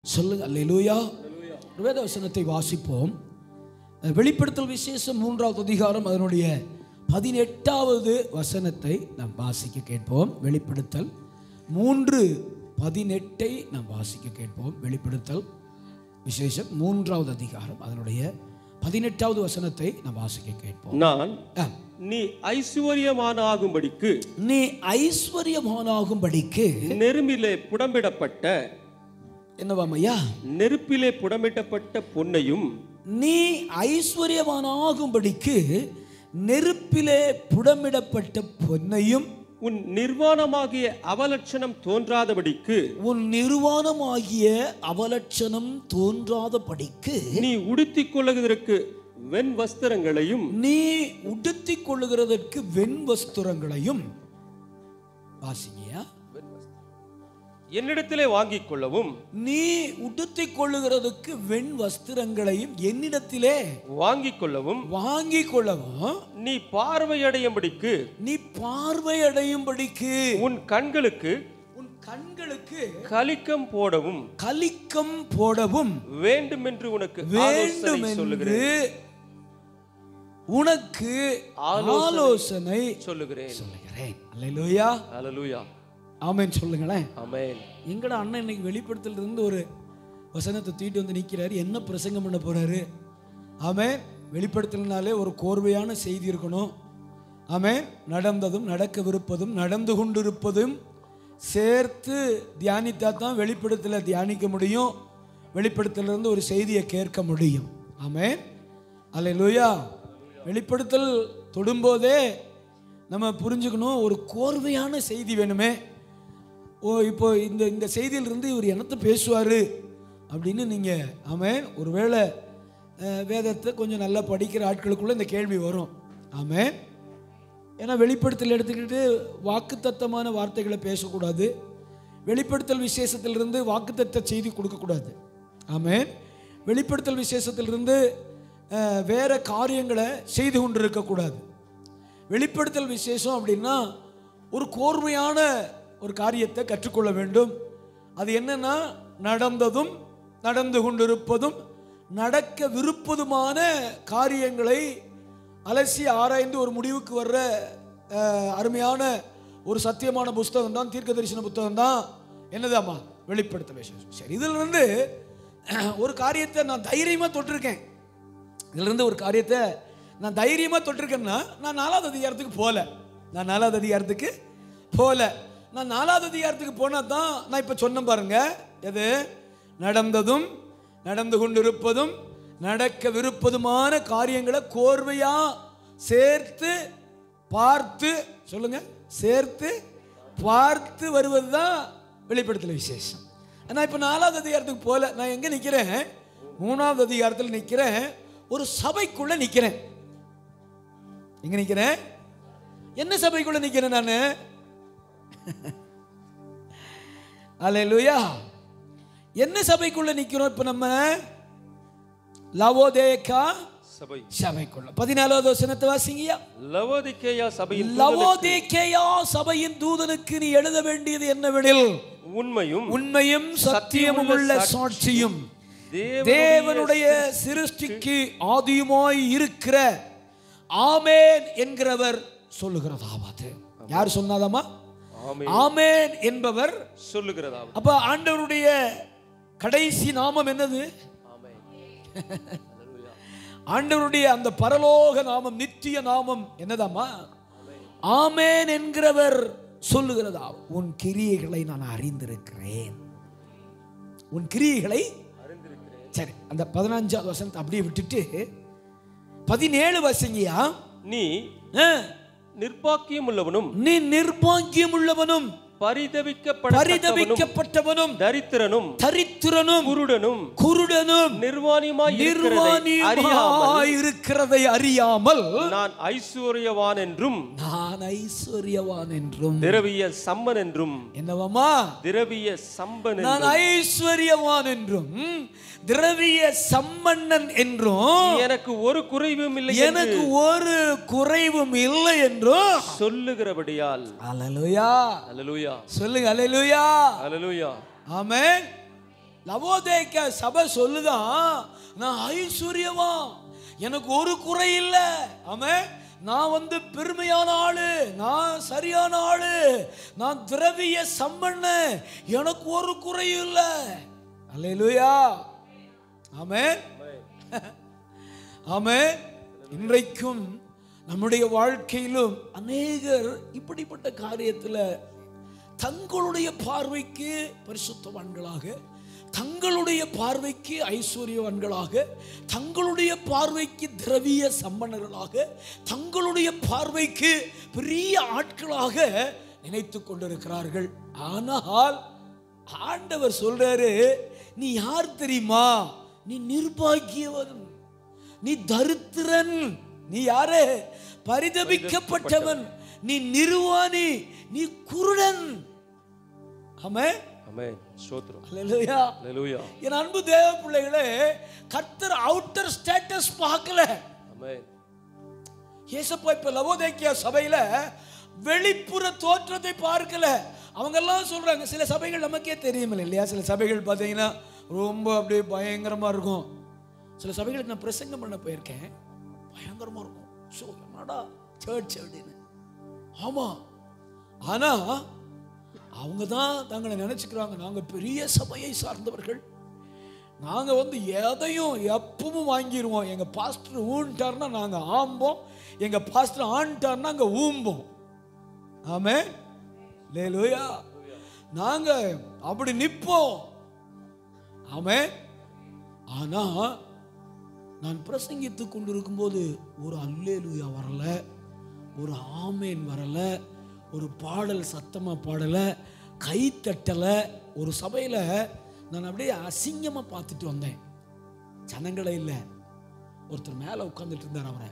சொல்லுங்க அல்லேலூயா. வேத வசனத்தை வாசிப்போம். வெளிப்படுத்தல் விசேஷம் 3வது அதிகாரம் அதனுடைய 18வது வசனத்தை நாம் வாசிக்க கேட்போம். வெளிப்படுத்தல் 3:18 நாம் வாசிக்க கேட்போம். வெளிப்படுத்தல் விசேஷம் 3வது அதிகாரம் அதனுடைய 18வது வசனத்தை நாம் வாசிக்க கேட்போம். நான் நீ ஐஸ்வர்யமானாகும்படிக்கு நெருப்பிலே புடமிடப்பட்ட என்னவாமையா நெருப்பிலே புடமிடப்பட்ட பொன்னையும் நீ ஐஸ்வர்யமானாகும்படிக்கு நெருப்பிலே புடமிடப்பட்ட பொன்னையும் உன் நிர்வாணமாகிய அவலட்சணம் தோன்றாதபடிக்கு நீ உடுத்திக் கொள்ளுகிறதற்கு வெண் வஸ்திரங்களையும் வாசிங்கயா என்னிடத்திலே வாங்கிக் கொள்ளவும். நீ உடுத்திக் கொள்ளுகிறதுக்கு வெண் வஸ்திரங்களையும் என்னிடத்திலே வாங்கிக் கொள்ளவும். நீ பார்வையடையும்படிக்கு உன் கண்களுக்கு கலிக்கம் போடவும் வேண்டும் என்று உனக்கு ஆலோசனை சொல்லுகிறேன். அல்லேலூயா அல்லேலூயா ஆமென் சொல்லுங்களேன். ஆமென். எங்கட அண்ணன் இன்னைக்கு வெளிப்படுத்தல இருந்து ஒரு வசனத்தை தூக்கிட்டு வந்து நிற்கிறாரு. என்ன பிரசங்கம் பண்ண போறாரு? ஆமென். வெளிப்படுத்தலினாலே ஒரு கோர்வையான செய்தி இருக்கணும். ஆமென். நடந்ததும் நடக்கவிருப்பதும் நடந்து கொண்டிருப்பதும் சேர்த்து தியானித்தா தான் வெளிப்படுத்தல தியானிக்க முடியும். வெளிப்படுத்தலிருந்து ஒரு செய்தியை கேட்க முடியும். ஆமென். அல்லேலூயா. வெளிப்படுத்தல் தொடும்போதே நம்ம புரிஞ்சுக்கணும், ஒரு கோர்வையான செய்தி வேணுமே. இப்போ இந்த செய்தியிலிருந்து இவர் என்னத்தை பேசுவார் அப்படின்னு நீங்கள் ஆமென். ஒருவேளை வேதத்தை கொஞ்சம் நல்லா படிக்கிற ஆட்களுக்குள்ள இந்த கேள்வி வரும். ஆமென். ஏன்னா வெளிப்படுத்தல் எடுத்துக்கிட்டு வாக்குத்தத்தமான வார்த்தைகளை பேசக்கூடாது. வெளிப்படுத்தல் விசேஷத்திலிருந்து வாக்குத்தத்த செய்தி கொடுக்கக்கூடாது. ஆமென். வெளிப்படுத்தல் விசேஷத்திலிருந்து வேற காரியங்களை செய்து கொண்டு இருக்கக்கூடாது. வெளிப்படுத்தல் விசேஷம் அப்படின்னா ஒரு கோர்வையான ஒரு காரியத்தை கற்றுக்கொள்ள வேண்டும். அது என்னன்னா, நடந்ததும் நடந்து கொண்டிருப்பதும் நடக்கவிருப்பதுமான காரியங்களை அலசி ஆராய்ந்து ஒரு முடிவுக்கு வர்ற அருமையான ஒரு சத்தியமான புஸ்தகம் தான் தீர்க்க தரிசன புத்தகம் தான் என்னதாம்மா வெளிப்படுத்தல் விசேஷம். சரி, இதுல இருந்து ஒரு காரியத்தை நான் தைரியமா தொட்டிருக்கேன். இதுல இருந்து ஒரு காரியத்தை நான் தைரியமா தொட்டிருக்கேன்னா நான் 4வது அதிகாரத்துக்கு போல. நான் 4வது அதிகாரத்துக்கு போனா தான் நான் இப்ப சொன்ன பாருங்க. எது? நடந்ததும் நடந்து கொண்டிருப்பதும் நடக்கவிருப்பதுமான காரியங்களை கோர்வையா சேர்த்து பார்த்து சொல்லுங்க, சேர்த்து பார்த்து வருவது தான் வெளிப்படுத்தல் விசேஷம். நான் இப்ப 4வது அதிகாரத்துக்கு போல. நான் எங்க நிக்கிறேன்? 3வது அதிகாரத்தில் நிக்கிறேன். ஒரு சபைக்குள்ள நிக்கிறேன். எங்க நிக்கிறேன்? என்ன சபைக்குள்ள நிக்கிறேன் நானு? அல்லேலூயா. என்ன சபைக்குள்ள நிக்கிறோம் இப்ப நம்ம? லவோதேக்கா சபைக்குள்ள. 14வது வசனத்தை வாசிங்கயா. லவோதேக்கேயா சபையின் தூதனுக்கு நீ எழுத வேண்டியது என்னவெனில், உண்மையும் சத்தியமும் உள்ள சாட்சியும் தேவனுடைய சிருஷ்டிக்கு ஆதியுமாய் இருக்கிற ஆமென் என்கிறவர் சொல்லுகிறதாவது. யார் சொன்னாதாமா? ஆமென் என்பவர் சொல்லுகிறதாவது. அப்ப ஆண்டவருடைய கடைசி நாமம் என்னது? ஆண்டவருடைய அந்த பரலோக நாமம், நித்திய நாமம் என்னதாமா? ஆமென் என்கிறவர் சொல்லுகிறதா. உன் கிரியைகளை நான் அறிந்திருக்கிறேன். உன் கிரியைகளை சரி, அந்த 15வது வசனத்தை அப்படியே விட்டுட்டு 17 வசங்கியா. நீ நிர்பாக்கியம் உள்ளவனும் பரிதபிக்கப்பட்டவனும் தரித்திரனும் குருடனும் நிர்வாணியுமாய் இருக்கிறதை அறியாமல் நான் ஐஸ்வர்யவான் என்றும் திரவிய சம்பன் என்றும். என்னவாமா? திரவிய சம்பன். நான் ஐஸ்வர்யவான் என்றும் திரவிய சம்பன்னன் என்றும் எனக்கு ஒரு குறைவும் இல்லை என்றும் சொல்லுகிறபடியால். அல்லேலூயா. அல்லேலூயா சொல்லுங்க. அல்லேலூயா. அல்லேலூயா. ஆமென். லவோதேக்கா சபை சொல்லுதான், நான் ஐஸ்வர்யவான், எனக்கு ஒரு குறை இல்லை. ஆமென். நான் பெருமையான ஆளு, நான் சரியான ஆளு, நான் திரவிய சம்பன்னன், எனக்கு ஒரு குறையும் இல்லை. அல்லேலூயா. ஆமென். ஆமென். இன்றைக்கும் நம்முடைய வாழ்க்கையிலும் அநேகர் இப்படிப்பட்ட காரியத்தில் தங்களுடைய பார்வைக்கு பரிசுத்தவான்களாக, தங்களுடைய பார்வைக்கு ஐஸ்வர்யவான்களாக, தங்களுடைய பார்வைக்கு திரவிய சம்பன்னர்களாக, தங்களுடைய பார்வைக்கு பெரிய ஆட்களாக நினைத்து கொண்டிருக்கிறார்கள். ஆனால் ஆண்டவர் சொல்றாரு, நீ யார் தெரியுமா? நீ நிர்பாக்கியவன், நீ தரித்திரன், நீ யாரு? பரிதபிக்கப்பட்டவன், நீ நிர்வாணி, நீ குருடன். ஆமென். ஆமென். ஸ்தோத்திரம். அல்லேலூயா. அல்லேலூயா. என் அன்பு தேவ பிள்ளைகளே, கர்த்தர் அவுட்டர் ஸ்டேட்டஸ் பார்க்கல. ஆமென். இயேசுப்பா இப்ப லவோதேக்கியா சபையில வெளிப்புற தோற்றத்தை பார்க்கல. அவங்க எல்லாம் சொல்றாங்க, சில சபைகள் நமக்கே தெரியும் இல்லையா? சில சபைகள் பார்த்தீங்கன்னா ரொம்ப அப்படியே பயங்கரமா இருக்கும். சில சபைகளுக்கு நான் பிரசங்கம் பண்ண போயிருக்கேன், பயங்கரமா இருக்கும். ஸோ என்னடா சர்ச் அப்படின்னு. ஆமா, ஆனா அவங்க தான் தங்களை நினைச்சுக்கிறாங்க, நாங்க பெரிய சபையை சார்ந்தவர்கள், நாங்க எதையும் எப்பவும் வாங்கிடுவோம். எங்க பாஸ்டர் ஊன்ட்டார்னா நாங்க ஆம்போம், எங்க பாஸ்டர் ஆன்ட்டார்னா நாங்க ஊம்போம். ஆமென். அல்லேலூயா. நாங்க அப்படி நிற்போம். ஆமென். ஆனா நான் பிரசங்கித்துக் கொண்டிருக்கும் போது ஒரு அல்லேலூயா வரல, ஒரு ஆமேன் வரல, ஒரு பாடல் சத்தமா பாடல, கை தட்டல. ஒரு சபையில நான் அப்படியே அசிங்கமா பார்த்துட்டு வந்தேன். ஜனங்களே இல்லை, ஒருத்தர் மேல உட்கார்ந்துட்டு இருந்தார். அவரை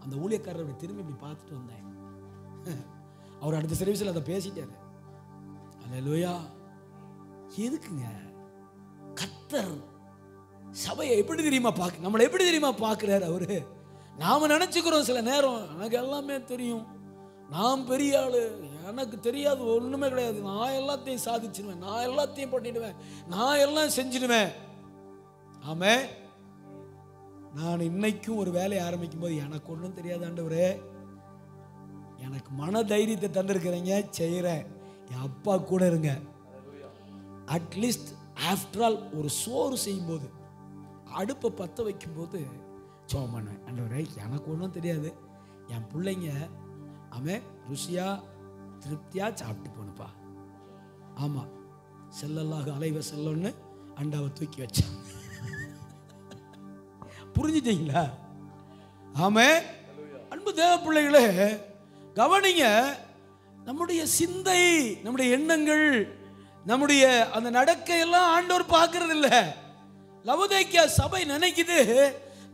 அந்த ஊழியக்காரரை திரும்பி இப்படி பார்த்துட்டு வந்தேன். அவர் அடுத்த சர்வீஸில் அதை பேசிட்டாரு. அல்லேலூயா. எதுக்குங்க? கர்த்தர் சபையை எப்படி தெரியுமா பார்க்க, நம்மளை எப்படி தெரியுமா பார்க்கிறார் அவரு? நாம நினைச்சுக்கிறோம் சில நேரம், எனக்கு எல்லாமே தெரியும், நான் பெரிய ஆளு, எனக்கு தெரியாது ஒண்ணுமே கிடையாது, நான் எல்லாத்தையும் சாதிச்சிடுவேன், நான் எல்லாத்தையும் பண்ணிடுவேன், நான் எல்லாம் செஞ்சிடுவேன். ஆமே. நான் இன்னைக்கும் ஒரு வேலையை ஆரம்பிக்கும் போது எனக்கு ஒன்றும் தெரியாது ஆண்டவரே, எனக்கு மன தைரியத்தை தந்திருக்கிறீங்க, செய்கிறேன், என் அப்பா கூட இருங்க. அட்லீஸ்ட் ஆஃப்டர் ஆல் ஒரு சோறு செய்யும் போது, அடுப்பை பற்ற வைக்கும்போது சோம் பண்ணுவேன். ஆண்டவரே எனக்கு ஒன்றும் தெரியாது, என் பிள்ளைங்க அவன் ருசியா திருப்தியா சாப்பிட்டு போனுப்பா. ஆமாம், செல்லல்லாக அலைவ செல்லொன்னு அண்டாவை தூக்கி வச்சான். புரிஞ்சுட்டீங்களா? ஆமே. அன்பு தேவ பிள்ளைகளே, கவனிங்க, நம்முடைய சிந்தை, நம்முடைய எண்ணங்கள், நம்முடைய அந்த நடக்கையெல்லாம் ஆண்டவர் பார்க்கறது இல்லை. லவோதேக்கியா சபை நினைக்குது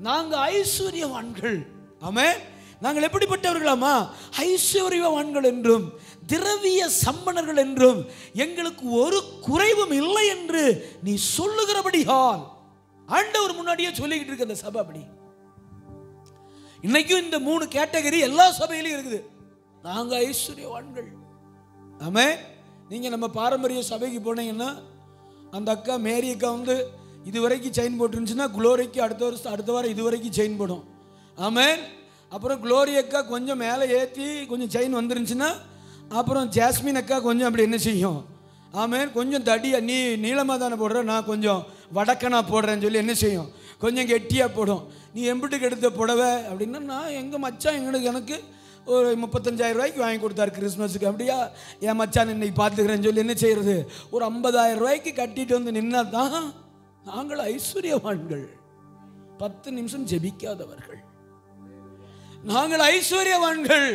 நாங்க ஐஸ்வர்யவான்கள். ஆமே. நாங்கள் எப்படிப்பட்டவர்களாமா? ஐஸ்வர்யவான்கள் என்றும் திரவிய சம்பன்னர்கள் என்றும் எங்களுக்கு ஒரு குறைவும் இல்லை என்று நீ சொல்லுகிறபடியால் ஆண்டவர் முன்னாடியே சொல்லிக்கிட்டு இருக்க அந்த சபை அப்படி. இன்னைக்கும் இந்த 3 கேட்டகரி எல்லா சபையிலும் இருக்குது. நாங்க ஐஸ்வர்யவான்கள். ஆமே. நீங்க நம்ம பாரம்பரிய சபைக்கு போனீங்கன்னா அந்த அக்கா மேரி அக்கா இதுவரைக்கும் செயின் போட்டுருந்துச்சுன்னா குளோரிக்கு அடுத்த வாரம் இதுவரைக்கும் செயின் போடும். ஆமென். அப்புறம் குளோரி அக்கா கொஞ்சம் மேலே ஏற்றி கொஞ்சம் செயின் வந்துருந்துச்சுன்னா அப்புறம் ஜாஸ்மின் அக்கா கொஞ்சம் அப்படி என்ன செய்யும்? ஆமென். கொஞ்சம் தடியா, நீ நீளமாக தானே போடுற, நான் கொஞ்சம் வடக்கனா போடுறேன்னு சொல்லி என்ன செய்யும்? கொஞ்சம் கெட்டியாக போடும். நீ எம்பிட்டுக்கு எடுத்த புடவை அப்படின்னா, நான் எங்கள் மச்சான் எனக்கு ஒரு 35,000 ரூபாய்க்கு வாங்கி கொடுத்தாரு கிறிஸ்மஸுக்கு. அப்படியா? என் மச்சான் இன்னைக்கு பார்த்துக்கிறேன்னு சொல்லி என்ன செய்யறது? ஒரு 50,000 ரூபாய்க்கு கட்டிட்டு நின்னா தான் நாங்கள் ஐஸ்வர்யவான்கள். 10 நிமிஷம் ஜெபிக்காதவர்கள் நாங்கள் ஐஸ்வர்யவான்கள்.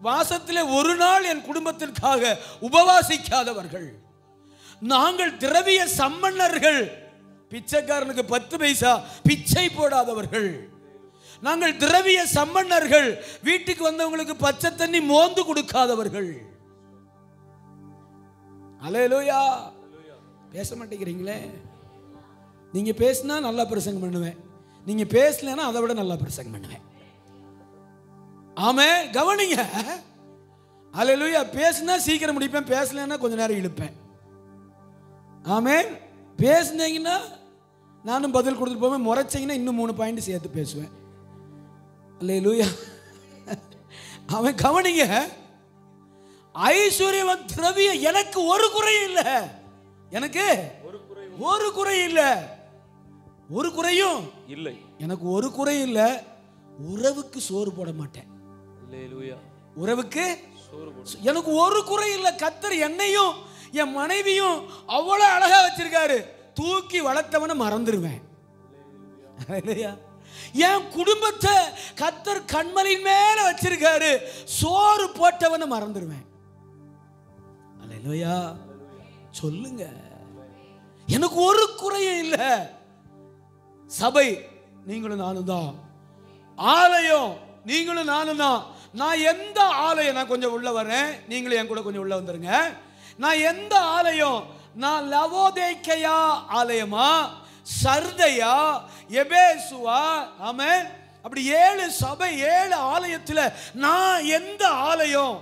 மாசத்திலே ஒரு நாள் என் குடும்பத்திற்காக உபவாசிக்காதவர்கள் நாங்கள். திரவிய சம்பன்னர்கள், பிச்சைக்காரனுக்கு 10 பைசா பிச்சை போடாதவர்கள் நாங்கள். திரவிய சம்பன்னர்கள், வீட்டுக்கு வந்தவங்களுக்கு பச்சை தண்ணி மோந்து கொடுக்காதவர்கள். அல்லேலூயா. பேச மாட்டேங்கிறீங்களே. நீங்க பேசினா நல்லா பிரசங்கம் பண்ணுவேன், நீங்க பேசலன்னா அதை விட நல்லா பிரசங்கம் பண்ணுவேன். ஆமே. கவனிங்க. அல்லேலூயா. பேசினா சீக்கிரம் முடிப்பேன், பேசலன்னா கொஞ்ச நேரம் இழுப்பேன். ஆமென். பேசுனீங்கன்னா நானும் பதில் கொடுத்துட்டு போவேன், முறைச்சிங்கன்னா இன்னும் 3 பாயிண்ட் சேர்த்து பேசுவேன். அல்லேலூயா. அவன் கவனிங்க, ஐஸ்வர்யவன் திரவிய எனக்கு ஒரு குறையும் இல்லை, எனக்கு ஒரு குறை இல்லை, ஒரு குறையும் இல்லை, எனக்கு ஒரு குறையும் இல்லை. உறவுக்கு சோறு போட மாட்டேன். உறவுக்கு எனக்கு ஒரு குறை இல்லை. கர்த்தர் என்னையும் என் மனைவியும் அவ்வளவு அழகா வச்சிருக்காரு. தூக்கி வளர்த்தவனை மறந்துடுவேன். என் குடும்பத்தை கர்த்தர் கண்மலையின் மேல வச்சிருக்காரு. சோறு போட்டவனை மறந்துடுவேன். அல்லேலூயா. சொல்லுங்க. எனக்கு ஒரு குறையும் இல்லை. சபை நீங்களும் நானும் தான். ஆலயம் நீங்களும் நானும் தான். நான் எந்த ஆலயம், நான் கொஞ்சம் உள்ள வரேன், நீங்களும் என் கூட கொஞ்சம் உள்ள வந்துருங்க. நான் எந்த ஆலயம்? நான் லவோதேக்கையா ஆலயமா, சர்தையா, எபேசுவா? ஆமென். அப்படி 7 சபை, 7 ஆலயத்தில் நான் எந்த ஆலயம்?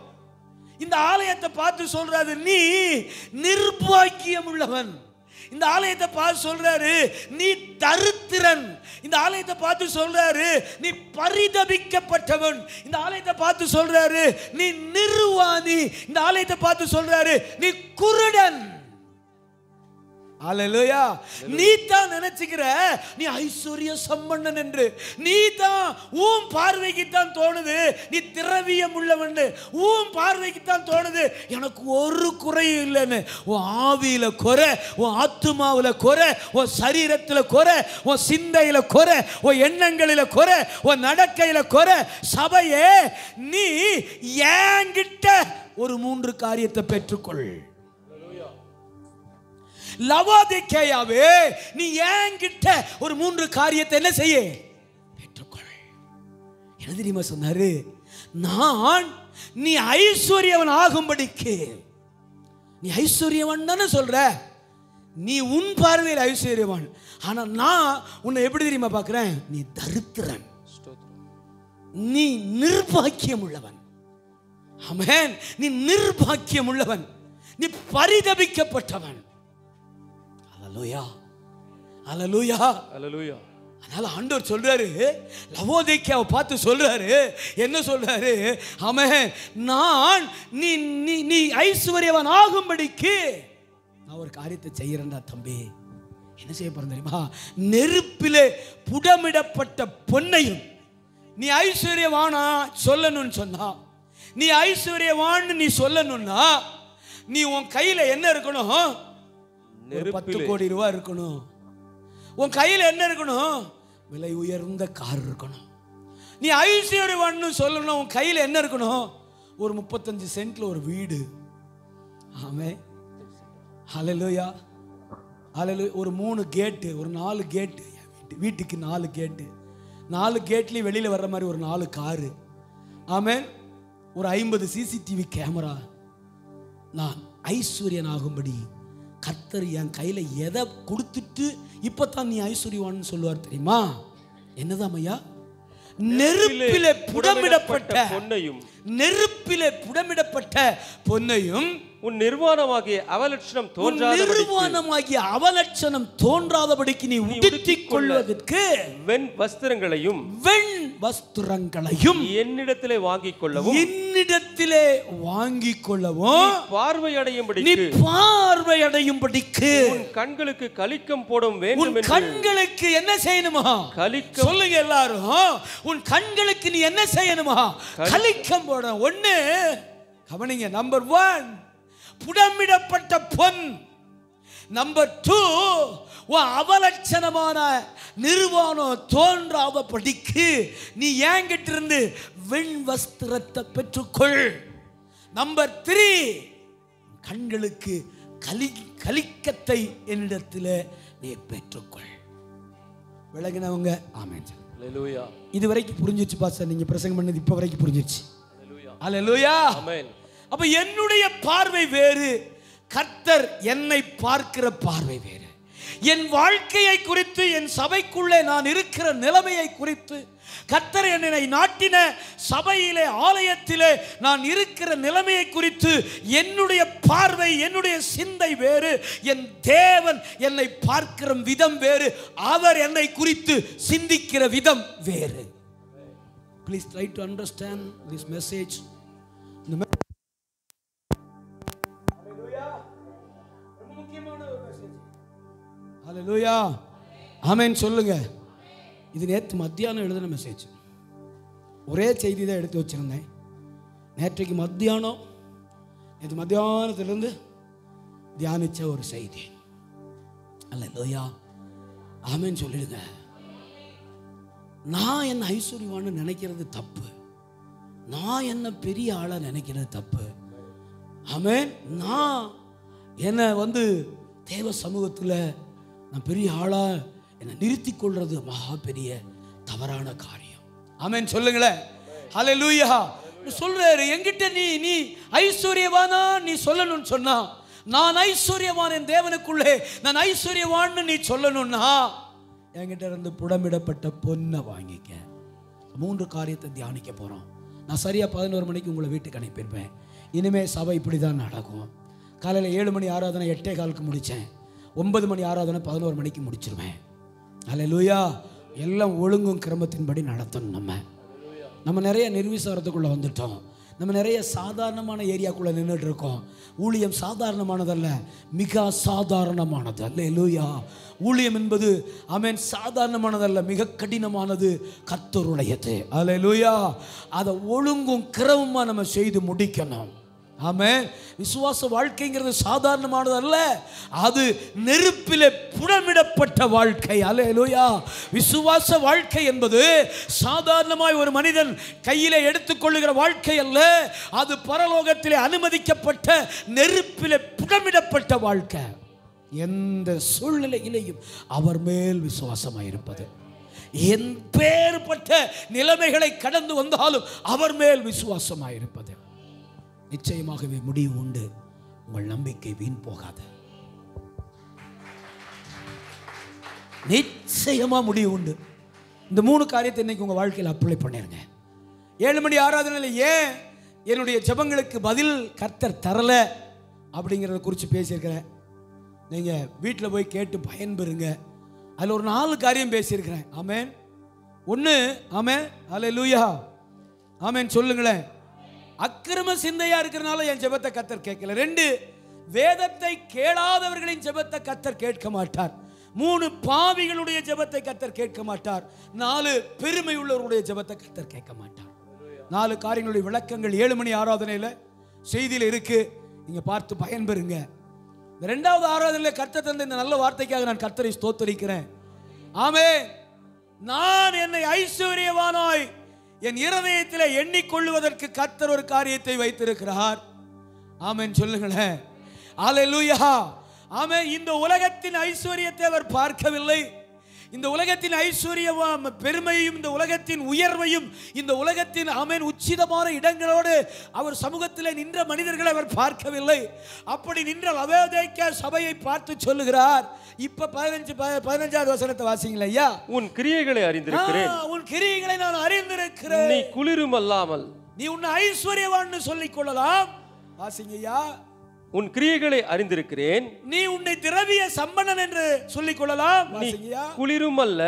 இந்த ஆலயத்தை பார்த்து சொல்றாரு, நீ நிர்பாக்கியம் உள்ளவன். இந்த ஆலயத்தை பார்த்து சொல்றாரு, நீ தரித்திரன். இந்த ஆலயத்தை பார்த்து சொல்றாரு, நீ பரிதபிக்கப்பட்டவன். இந்த ஆலயத்தை பார்த்து சொல்றாரு, நீ நிர்வாணி. இந்த ஆலயத்தை பார்த்து சொல்றாரு, நீ குருடன். அல்லேலூயா. நீ தான் நினைச்சுக்கிற நீ ஐஸ்வர்ய சம்பன்னன் என்று. நீ தான், உன் பார்வைக்கு தான் தோணுது நீ திரவியம் உள்ளவன். உன் பார்வைக்கு தான் தோணுது எனக்கு ஒரு குறையும் இல்லைன்னு. உன் ஆவியில குறை, உன் ஆத்துமாவில் குறை, உன் சரீரத்தில் குறை, உன் சிந்தையில குறை, உன் எண்ணங்களில குறை, உன் நடக்கையில குறை. சபையே, நீ என்கிட்ட ஒரு 3 காரியத்தை பெற்றுக்கொள். லவோதிக்கேயாவே, நீ என்கிட்ட ஒரு 3 காரியத்தை என்ன செய்ய? பெற்றுக்கொள். என்ன தெரியுமா சொன்னாரு? நான் நீ ஐஸ்வர்யவன் ஆகும்படிக்கு. நீ ஐஸ்வர்யவன் தானே சொல்ற, நீ உன் பார்வையில் ஐஸ்வர்யவன். ஆனா நான் உன்னை எப்படி தெரியுமா பார்க்கிறேன்? நீ தரித்திரன், நீ நிர்பாக்கியம் உள்ளவன். ஆமென். நீ நிர்பாக்கியம் உள்ளவன், நீ பரிதபிக்கப்பட்டவன். அல்லேலூயா, அல்லேலூயா, அல்லேலூயா. அதனால ஆண்டவர் சொல்றாரு, லவோதிக்கேயாவை பார்த்து சொல்றாரு, என்ன சொல்றாரு? ஆமென். நான் நீ நீ நீ ஐஸ்வர்யவன் ஆகும்படிக்கு நான் ஒரு காரியத்தை செய்யறேன்டா தம்பி. என்ன செய்ய போறேன் தெரியுமா? நெருப்பிலே புடமிடப்பட்ட பொன்னையும். நீ ஐஸ்வர்யவானா சொல்லணும்னு சொன்னா, நீ ஐஸ்வர்யவான்னு நீ சொல்லணும்னா, நீ உன் கையில என்ன இருக்கணும்? 10 கோடி ரூபாய் இருக்கணும். உன் கையில் என்ன இருக்கணும்? விலை உயர்ந்த கார் இருக்கணும். நீ ஐஸ்வர்யவான்னு சொல்லணும், உன் கையில் என்ன இருக்கணும்? ஒரு 35 சென்ட்ல ஒரு வீடு. ஆமென். ஹல்லேலூயா, ஹல்லேலூயா. ஒரு 3 கேட்டு, ஒரு 4 கேட்டு, வீட்டுக்கு 4 கேட்டு, 4 கேட்லேயும் வெளியில் வர்ற மாதிரி ஒரு 4 காரு. ஆமென். ஒரு 50 CCTV கேமரா. நான் ஐஸ்வர்யன் ஆகும்படி கர்த்தர் என் கையில் எதை கொடுத்துட்டு இப்பதான் நீ ஐஸ்வர்யவான்னு சொல்லுவார் தெரியுமா? என்னதான் ஐயா? நெருப்பிலே புடமிடப்பட்ட பொன்னையும், நெருப்பிலே புடமிடப்பட்ட பொன்னையும், உன் நிர்வாணமாகிய அவலட்சணம் தோன்றாதபடிக்கு நீ உடுத்திக் கொள்வதற்கு வெண் வஸ்திரங்களையும் என்னிடத்திலே வாங்கிக் கொள்ளவும் பார்வையடையும்படிக்கு உன் கண்களுக்கு கலிக்கம் போடும் வேண்டும். கண்களுக்கு என்ன செய்யணுமா? கலிக்கம். சொல்லுங்க எல்லாரும், உன் கண்களுக்கு நீ என்ன செய்யணுமா? கலிக்கம் போட. ஒண்ணு கவனிங்க. நம்பர் 1 புடமிடப்பட்ட பொன். நம்பர் 2 அவலட்சணமான நிர்வாணம் தோன்றாதபடிக்கு நீ என்கிட்ட இருந்து வெண் வஸ்திரத்தை பெற்றுக்கொள். நம்பர் 3 கண்களுக்கு கலிக்கத்தை என்னிடத்தில் நீ பெற்றுக்கொள். விளங்கினவங்க ஆமென். அல்லேலூயா. இது வரைக்கும் புரிஞ்சிச்சு பாஸ்டர், நீங்க பிரசங்கம் பண்ணது இப்ப வரைக்கும் புரிஞ்சிச்சு. அல்லேலூயா. ஆமென். அப்ப என்னுடைய பார்வை வேறு, கர்த்தர் என்னை பார்க்கிற பார்வை வேறு. என் வாழ்க்கையை குறித்து, என் சபைக்குள்ளே நான் இருக்கிற நிலைமையை குறித்து, கர்த்தர் என்னை நாட்டின சபையிலே, ஆலயத்திலே நான் இருக்கிற நிலைமையை குறித்து என்னுடைய பார்வை, என்னுடைய சிந்தை வேறு. என் தேவன் என்னை பார்க்கிற விதம் வேறு. அவர் என்னை குறித்து சிந்திக்கிற விதம் வேறு. Please try to understand this message. ஹல்லேலூயா, ஆமென் சொல்லுங்க. இது நேற்று மத்தியானம் எழுதின மெசேஜ். ஒரே செய்தி தான் எடுத்து வச்சிருந்தேன். நேற்றைக்கு மத்தியானம், நேற்று மத்தியானத்திலிருந்து தியானிச்ச ஒரு செய்தி. ஹல்லேலூயா, ஆமென் சொல்லிடுங்க. நான் என்ன ஐஸ்வர்யவான்னு நினைக்கிறது தப்பு. நான் என்ன பெரிய ஆளா நினைக்கிறது தப்பு. ஆமென். நான் என்ன தேவ சமூகத்தில் நான் பெரிய ஆளா என்னை நிறுத்தி கொள்றது மகா பெரிய தவறான காரியம். ஆமென் சொல்லுங்களேன். ஹல்லேலூயா. சொல்றாரு, என்கிட்ட நீ ஐஸ்வர்யவானா நீ சொல்லணும்னு சொன்னா, நான் ஐஸ்வர்யவான் என் தேவனுக்குள்ளே நான் ஐஸ்வர்யவான்னு நீ சொல்லணும்னா, என்கிட்ட இருந்து புடமிடப்பட்ட பொண்ணை வாங்கிக்க. 3 காரியத்தை தியானிக்க போறோம். நான் சரியா 11 மணிக்கு உங்களை வீட்டுக்கு அனுப்பியிருப்பேன். இனிமே சபை இப்படி தான் நடக்கும். காலையில் 7 மணி ஆராதனை 8:15 முடித்தேன். 9 மணி ஆராதனை 11 மணிக்கு முடிச்சிருவேன். ஹல்லேலூயா. எல்லாம் ஒழுங்கும் கிரமத்தின்படி நடத்தணும். நம்ம நிறைய நிர்விசாரத்துக்குள்ளே வந்துட்டோம். நம்ம நிறைய சாதாரணமான ஏரியாக்குள்ளே நின்றுட்டு இருக்கோம். ஊழியம் சாதாரணமானதல்ல, மிக சாதாரணமானது. ஹல்லேலூயா. ஊழியம் என்பது ஆமென் சாதாரணமானதல்ல, மிக கடினமானது, கர்த்தருடையது. ஹல்லேலூயா. அதை ஒழுங்கும் கிரமமாக நம்ம செய்து முடிக்கணும். ஆமென். விசுவாச வாழ்க்கைங்கிறது சாதாரணமானது அல்ல, அது நெருப்பிலே புடமிடப்பட்ட வாழ்க்கை. ஹல்லேலூயா. விசுவாச வாழ்க்கை என்பது சாதாரணமாய் ஒரு மனிதன் கையிலே எடுத்துக்கொள்ளுகிற வாழ்க்கை அல்ல, அது பரலோகத்திலே அனுமதிக்கப்பட்ட நெருப்பிலே புடமிடப்பட்ட வாழ்க்கை. எந்த சூழ்நிலையிலேயும் அவர் மேல் விசுவாசமாயிருப்பது, எப்பேற்பட்ட நிலைமைகளை கடந்து வந்தாலும் அவர் மேல் விசுவாசமாயிருப்பது. நிச்சயமாகவே முடிவு உண்டு. உங்கள் நம்பிக்கை வீண் போகாது. நிச்சயமா முடிவு உண்டு. இந்த 3 காரியத்தை இன்னைக்கு உங்க வாழ்க்கையில் அப்ளை பண்ணிருங்க. 7 மணி ஆராதனையில் ஏன் என்னுடைய ஜெபங்களுக்கு பதில் கர்த்தர் தரல அப்படிங்கிறத குறித்து பேசியிருக்கிறேன். நீங்க வீட்டில் போய் கேட்டு பயன்பெறுங்க. அதில் ஒரு 4 காரியம் பேசியிருக்கிறேன். ஆமென். 1, ஆமென், ஹல்லேலூயா, ஆமென் சொல்லுங்களேன். அக்கிரம சிந்தையா இருக்கிறனால என் ஜெபத்தை கர்த்தர் கேட்கல. 2, வேதத்தை கேளாதவர்களின் ஜெபத்தை கர்த்தர் கேட்க மாட்டார். 3, பாவிகளுடைய ஜெபத்தை கர்த்தர் கேட்க மாட்டார். 4, பெருமை உள்ளவருடைய ஜெபத்தை கர்த்தர் கேட்க மாட்டார். 4 காரியங்களுடைய விளக்கங்கள் 7 மணி ஆராதனையில் செய்தியில் இருக்கு. நீங்க பார்த்து பயன்பெறுங்க. இந்த 2வது ஆராதனையில் கர்த்தர் தந்த இந்த நல்ல வார்த்தைக்காக நான் கர்த்தரை ஸ்தோத்திரிக்கிறேன். ஆமென். நான் என்னை ஐஸ்வர்யவானாய் என் இருதயத்தில் எண்ணிக்கொள்வதற்கு கர்த்தர் ஒரு காரியத்தை வைத்திருக்கிறார். ஆமென் சொல்லுங்களேன். ஹல்லேலூயா. ஆமென். இந்த உலகத்தின் ஐஸ்வர்யத்தை அவர் பார்க்கவில்லை. இந்த உலகத்தின் ஐஸ்வர்யம் பெருமையும், இந்த உலகத்தின் உயர்வையும், இந்த உலகத்தின் ஆமென் உச்சிதமான இடங்களோடு அவர் சமூகத்தில் நின்ற மனிதர்களை அவர் பார்க்கவில்லை. அப்படி நின்ற லவோதிக்கேயா சபையை பார்த்து சொல்லுகிறார். இப்ப 15வது வசனத்தை வாசிங்களா ஐயா. உன் கிரியைகளை அறிந்திருக்கிறேன். உன் கிரியைகளை நான் அறிந்திருக்கிறேன். நீ குளிரும் அல்லாமல் நீ உன்னை ஐஸ்வர்யவான்னு சொல்லிக் கொள்ளலாம். வாசிங்க ஐயா. உன் கிரியைகளை அறிந்திருக்கிறேன். நீ உன்னை திரவிய சம்பன்னன் என்று சொல்லிக் கொள்ளலாம். குளிரும் அல்ல,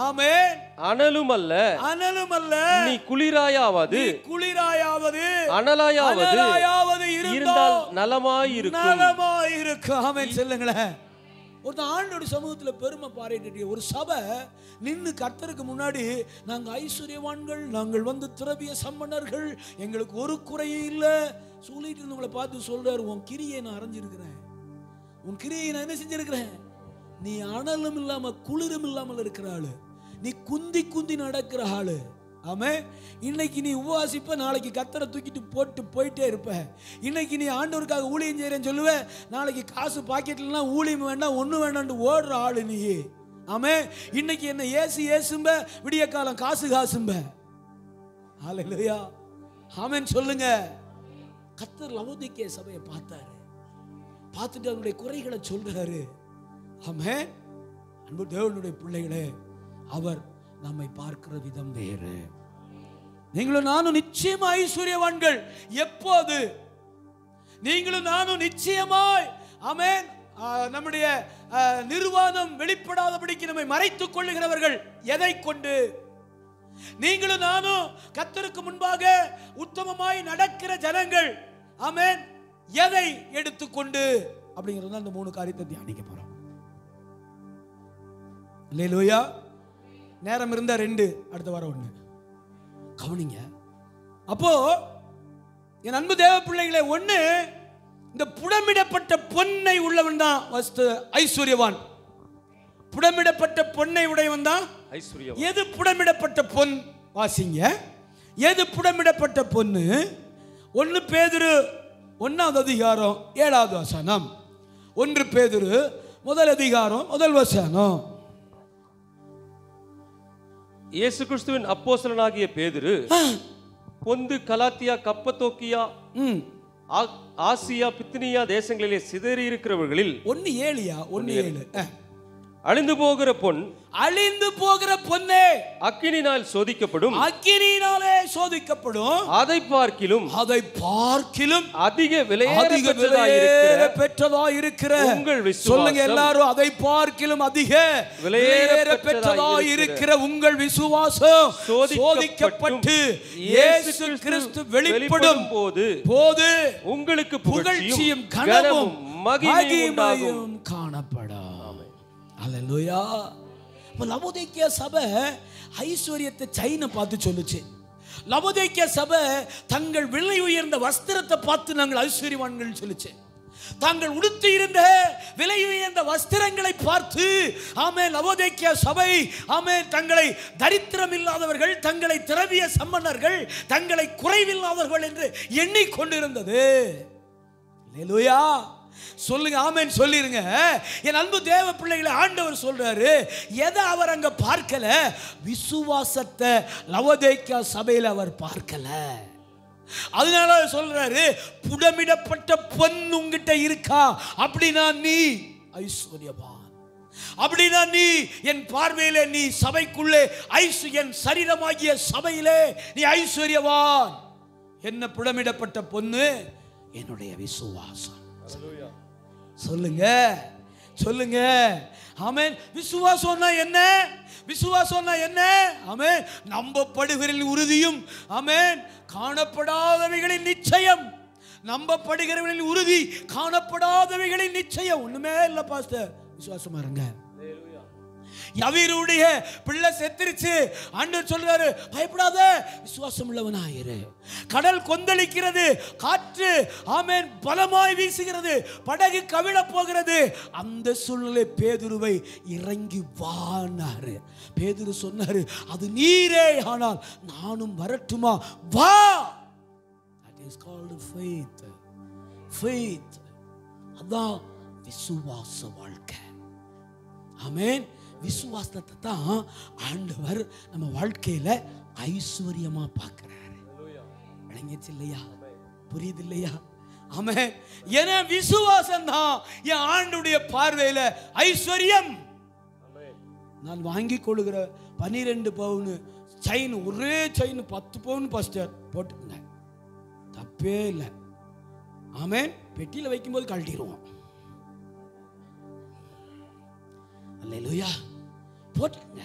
ஆமென், அனலும் அல்ல, அனலும் அல்ல, நீ குளிராயாவது அனலாயாவது இருந்தால் நலமாயிருக்கும். நலமாயிருக்கும். ஆமென் சொல்லுங்களேன். ஒரு ஆண்டோட சமூகத்தில் பெருமை பாராட்டிய ஒரு சபை நின்று கர்த்தருக்கு முன்னாடி, நாங்கள் ஐஸ்வர்யவான்கள், நாங்கள் திரவிய சம்பன்னர்கள், எங்களுக்கு ஒரு குறையே இல்லை சொல்லிட்டு இருந்தவங்களை பார்த்து சொல்றாரு, உன் கிரியை நான் அறிஞ்சிருக்கிறேன். உன் கிரியை நான் என்ன செஞ்சிருக்கிறேன். நீ அனலும் இல்லாம குளிரும் இல்லாமல் இருக்கிற ஆளு, நீ குந்தி குந்தி நடக்கிற ஆளு. ஆமே. இன்னைக்கு நீ உபவாசிப்ப, நாளைக்கு கர்த்தரை தூக்கிட்டு போட்டு போயிட்டே இருப்ப. இன்னைக்கு நீ ஆண்டவருக்காக ஊழியம் செய்யறேன்னு சொல்லுவ, நாளைக்கு காசு பாக்கெட்லாம் ஊழியம் வேண்டாம், ஒண்ணு வேண்டாம் ஓடுற ஆளு நீ. ஆமே. இன்னைக்கு என்ன ஏசும்ப, விடிய காலம் காசும்ப. ஹல்லேலூயா. ஆமென் சொல்லுங்க. கர்த்தர் லவோதிக்கேயா சபையை பார்த்தாரு. பார்த்துட்டு அவருடைய குறைகளை சொல்றாரு. ஆமென். அன்பு தேவனுடைய பிள்ளைகளே, அவர் நம்மை பார்க்கிற விதம் வேறு. நீங்களும் நானும் நிச்சயமா ஐஸ்வர்யவான்கள். எப்போது? நீங்களும் நானும் நிச்சயமாய் ஆமென் நம்முடைய நிர்வாணம் வெளிப்படாதபடிக்கு நம்மை மறைத்துக் கொள்ளுகிறவர்கள். எதை கொண்டு? நீங்களும் நானும் கர்த்தருக்கு முன்பாக உத்தமமாய் நடக்கிற ஜனங்கள். ஆமென். எதை எடுத்துக்கொண்டு அப்படிங்கிறது அந்த 3 காரியத்தை தியானிக்க போறோம். அல்லேலூயா. நேரம் இருந்தா 2, அடுத்த வாரம் 1. கவனிங்க. அப்போ என் அன்பு தேவ பிள்ளைகளே, 1 இந்த புடமிடப்பட்ட பொன்னை உள்ளவன் தான் ஐஸ்வர்யவான். புடமிடப்பட்ட பொன்னை உடையவன் தான் ஐஸ்வர்யவான். எது புடமிடப்பட்ட பொன்? வாசிங்க. எது புடமிடப்பட்ட பொன்னு? 1 பேதுரு 1ஆம் அதிகாரம் 7வது வசனம். 1 பேதுரு 1 அதிகாரம் 1 வசனம். இயேசு கிறிஸ்துவின் அப்போஸ்தலனாகிய பேதுரு பொந்து, கலாத்தியா, கப்பத்தோக்கியா, ஆசியா, பித்தினியா தேசங்களிலே சிதறி இருக்கிறவர்களில் 1:7 அழிந்து போகிற பொன், அழிந்து போகிற பொன்னே அக்கினியினால் சோதிக்கப்படும், அக்கினியினாலே சோதிக்கப்படும், அதை பார்க்கிலும் அதிக விலையேற பெற்றதாய் இருக்கிற உங்கள் விசுவாசம். சொல்லுங்க எல்லாரும், அதை பார்க்கிலும் அதிக விலையேற பெற்றதாய் இருக்கிற உங்கள் விசுவாசம் சோதிக்கப்பட்டு இயேசு கிறிஸ்து வெளிப்படும் போது உங்களுக்கு புகழ்ச்சியும் கனமும் மகிமையும் காணப்படும். அல்லேலூயா. இப்போ லவோதிக்கேயா சபை ஐஸ்வர்யத்தை சைனை பார்த்து சொல்லுச்சு. லவோதிக்கேயா சபை தங்கள் விலை உயர்ந்த வஸ்திரத்தை பார்த்து நாங்கள் ஐஸ்வர்யவான்கள் சொல்லுச்சு. தாங்கள் உடுத்தி இருந்த விலை உயர்ந்த வஸ்திரங்களை பார்த்து ஆமென் லவோதிக்கேயா சபை ஆமென் தங்களை தரித்திரம் இல்லாதவர்கள், தங்களை திரவிய சம்பன்னர்கள், தங்களை குறைவில்லாதவர்கள் என்று எண்ணிக்கொண்டிருந்தது. அல்லேலூயா. சொல்லுங்க ஆமென் சொல்லிருங்க. என் அன்பு தேவ பிள்ளைகளை, ஆண்டவர் சொல்றாரு, எதை அவர் அங்க பார்க்கல? விசுவாசத்தை லவோதிக்கேயா சபையில் அவர் பார்க்கல. அதனால சொல்றாரு, புடமிடப்பட்ட பொன் உங்கிட்ட இருக்கா? அப்படின்னா நீ ஐஸ்வர்யவான். அப்படின்னா நீ என் பார்வையிலே, நீ சபைக்குள்ளே என் சரீரமாகிய சபையிலே நீ ஐஸ்வர்யவான். என்ன புடமிடப்பட்ட பொன்னு? என்னுடைய விசுவாசம். சொல்லுங்க சொல்லுங்க ஆமென். விசுவாசம்னா என்ன? விசுவாசம்னா என்ன? ஆமென். நம்பப்படுகிறவர்களின் உறுதியும் ஆமென் காணப்படாதவைகளின் நிச்சயம். நம்பப்படுகிறவர்களின் உறுதி, காணப்படாதவைகளின் நிச்சயம். ஒண்ணுமே இல்ல பாஸ்டர், விசுவாசமா இருங்க. யவீருடைய பிள்ளை செத்துருச்சு. ஆண்டவர் சொல்றாரு, பயப்படாத, விசுவாசம் உள்ளவனாயிரு. கடல் கொந்தளிக்கிறது, காற்று ஆமென் பலமாய் வீசுகிறது, படகு கவிழ போகிறது. அந்த சூழ்நிலை பேதுருவை இறங்கி வானாரு. பேதுரு சொன்னாரு, அது நீரே ஆனால் நானும் வரட்டுமா? வா. That is called faith. Faith. அதான் விசுவாச வாழ்க்கை. ஆமென். விசுவாசத்தை தான் ஆண்டவர் நம்ம வாழ்க்கையில ஐஸ்வர்யமா பார்க்கிறாரு. விளங்கிச்சு இல்லையா? புரியுது இல்லையா? ஆமென். ஏன்னா விசுவாசம் தான் என் ஆண்டுடைய பார்வையில ஐஸ்வர்யம். நான் வாங்கி கொள்ளுகிற 12 பவுன் செயின், ஒரே செயின் 10 பவுன் பாஸ்டர் போட்டுங்க, தப்பே இல்லை. ஆமென். பெட்டியில வைக்கும்போது கழட்டிடுவோம். அல்லேலூயா. போட்டுங்க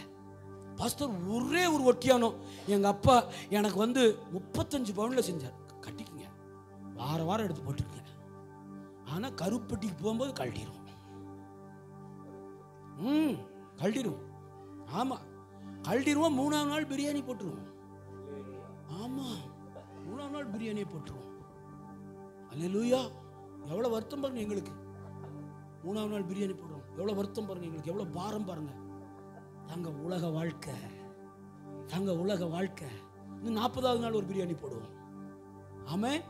பாஸ்டர். ஒரே ஒரு ஒட்டியானம் எங்க அப்பா எனக்கு 35 பவுன்ல செஞ்சார். கட்டிக்குங்க, வாரம் எடுத்து போட்டுக்கங்க. ஆனா கருப்பட்டிக்கு போகும்போது கழட்டிடுவோம். கழட்டிடுவோம். ஆமா, கழட்டிடுவோம். 3ஆம் நாள் பிரியாணி போட்டுருவோம். ஆமா, 3ஆம் நாள் பிரியாணியை போட்டுருவோம். அல்லேலூயா. எவ்வளவு வருத்தம் பாருங்க எங்களுக்கு. 3ஆம் நாள் பிரியாணி போடுறோம். எவ்வளவு வருத்தம் பாருங்க எங்களுக்கு, எவ்வளவு பாரம் பாருங்க. தாங்க உலக வாழ்க்கை, தாங்க உலக வாழ்க்கை. இன்னும் 40ஆவது நாள் ஒரு பிரியாணி போடுவோம். ஆமென்.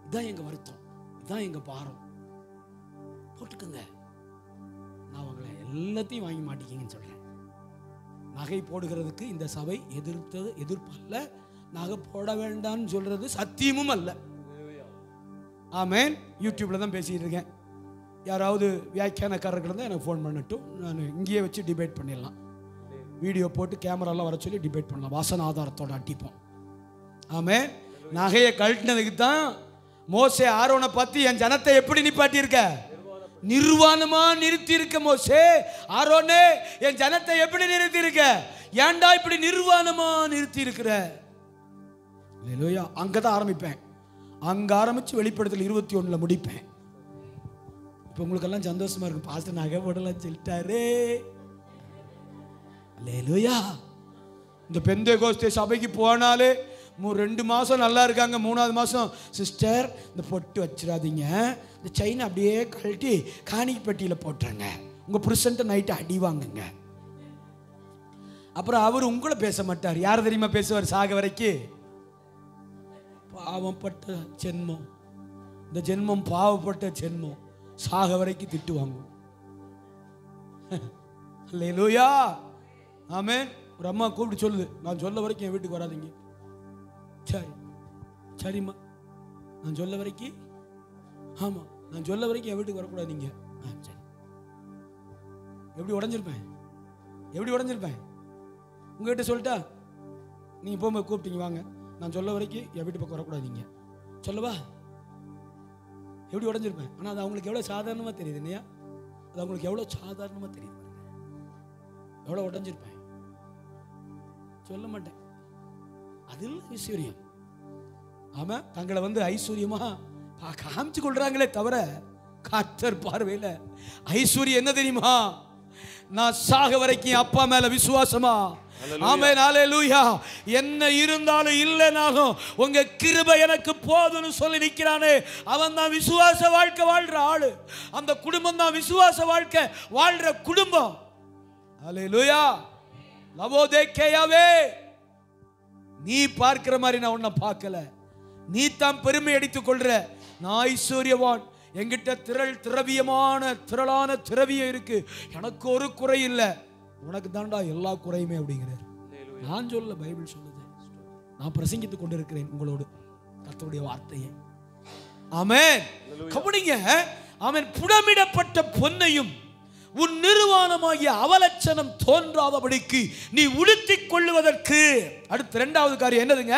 இதான் எங்க வருத்தம், இதான் எங்க பாரம். போட்டுக்கோங்க. நான் உங்களை எல்லாத்தையும் வாங்கி மாட்டிக்கிங்கன்னு சொல்றேன். நகை போடுகிறதுக்கு இந்த சபை எதிர்ப்பல்ல. நகை போட வேண்டாம்னு சொல்றது சத்தியமும் அல்ல. ஆமென். யூடியூப்ல தான் பேசிட்டு இருக்கேன். யாராவது வியாக்கியானக்காரர்கள் இருந்தால் எனக்கு ஃபோன் பண்ணட்டும், நான் இங்கேயே வச்சு டிபேட் பண்ணிடலாம். வீடியோ போட்டு கேமராலாம் வர சொல்லி டிபேட் பண்ணலாம், வாசன ஆதாரத்தோடு அட்டிப்போம். ஆமென். நகையை கழட்டினதுக்கு தான் மோசே ஆரோனை பார்த்து என் ஜனத்தை எப்படி நிப்பாட்டியிருக்க, நிர்வாணமா நிறுத்தி இருக்க. மோசே ஆரோனே என் ஜனத்தை எப்படி நிறுத்தி இருக்க, ஏன்டா இப்படி நிர்வாணமா நிறுத்தி இருக்கிற? அங்கதான் ஆரம்பிப்பேன். அங்க ஆரம்பிச்சு வெளிப்படுத்தல் 21 முடிப்பேன். இப்போ உங்களுக்கெல்லாம் சந்தோஷமா இருக்கு, பாஸ்டர் நகை போடலாம் சொல்லிட்டாரே. அல்லேலூயா. இந்த பெந்தேகோஸ்தே சபைக்கு போனாலே 2 மாதம் நல்லா இருக்காங்க, 3வது மாதம் சிஸ்டர் இந்த பொட்டு வச்சிடாதீங்க, இந்த செயினை அப்படியே கழட்டி காணிக்கை பெட்டியில் போட்டுருங்க, உங்கள் புருஷன்ட்ட நைட்டு அடி வாங்குங்க. அப்புறம் அவர் உங்களை பேச மாட்டார். யார் தெரியுமா பேசுவார்? சாக வரைக்கும் பாவப்பட்ட ஜென்மம், இந்த ஜென்மம் பாவப்பட்ட ஜென்மம், சாக வரைக்கும் திட்டு வாங்கும். அல்லேலூயா. ஆமென். ஒரு அம்மா கூப்பிட்டு சொல்லுது, நான் சொல்ல வரைக்கும் என் வீட்டுக்கு வராதீங்க. சரி சரிம்மா, நான் சொல்ல வரைக்கும், ஆமாம் நான் சொல்ல வரைக்கும் என் வீட்டுக்கு வரக்கூடாதீங்க. சரி. எப்படி உடஞ்சிருப்பேன், எப்படி உடஞ்சிருப்பேன்? உங்ககிட்ட சொல்லிட்டா நீங்கள் போகும்போது கூப்பிட்டீங்க, வாங்க நான் சொல்ல வரைக்கும் என் வீட்டு பக்கம் வரக்கூடாதீங்க, சொல்லவா? எப்படி உடஞ்சிருப்பேன்? ஆனால் அது அவங்களுக்கு எவ்வளோ சாதாரணமாக தெரியுது இல்லையா? அது அவங்களுக்கு எவ்வளோ சாதாரணமாக தெரியுது, எவ்வளோ உடஞ்சிருப்பேன். சொல்ல மாட்டேன். அதில் ஐஸ்வர்யம். ஆமா, தங்களை ஐஸ்வர்யமா காமிச்சு கொள்றாங்களே தவிர கர்த்தர் பார்வையில ஐஸ்வர்யம் என்ன தெரியுமா? நான் சாக வரைக்கும் அப்பா மேல விசுவாசமா. ஆமென். ஹல்லேலூயா. என்ன இருந்தாலும் இல்லைனாலும் உங்க கிருபை எனக்கு போதும்னு சொல்லி நிற்கிறானே, அவன் தான் விசுவாச வாழ்க்கை வாழ்ற ஆளு. அந்த குடும்பம் தான் விசுவாச வாழ்க்கை வாழ்ற குடும்பம். ஹல்லேலூயா. லவோதேக்கேயாவே, நீ பார்க்கிற மாதிரி நான் உன்னை பார்க்கல, நீ தான் பெருமை அடித்துக் கொள்ற. நான் ஐஸ்வர்யவான், என்கிட்ட திரளான திரவியம் இருக்கு, எனக்கு ஒரு குறை இல்லை, உனக்கு தாண்டா எல்லா குறையுமே அப்படிங்கிறார். நான் சொல்ல, பைபிள் சொல்லுது. நான் பிரசங்கித்துக் கொண்டிருக்கிறேன் உங்களோடு கர்த்தருடைய வார்த்தையை. ஆமென். கவனிங்க. ஆமென். புடமிடப்பட்ட பொன்னையும் உன் நிர்வாணமாகிய அவலட்சணம் தோன்றாதபடிக்கு நீ உடுத்திக் கொள்ளுவதற்கு. அடுத்த 2வது காரியம் என்னதுங்க?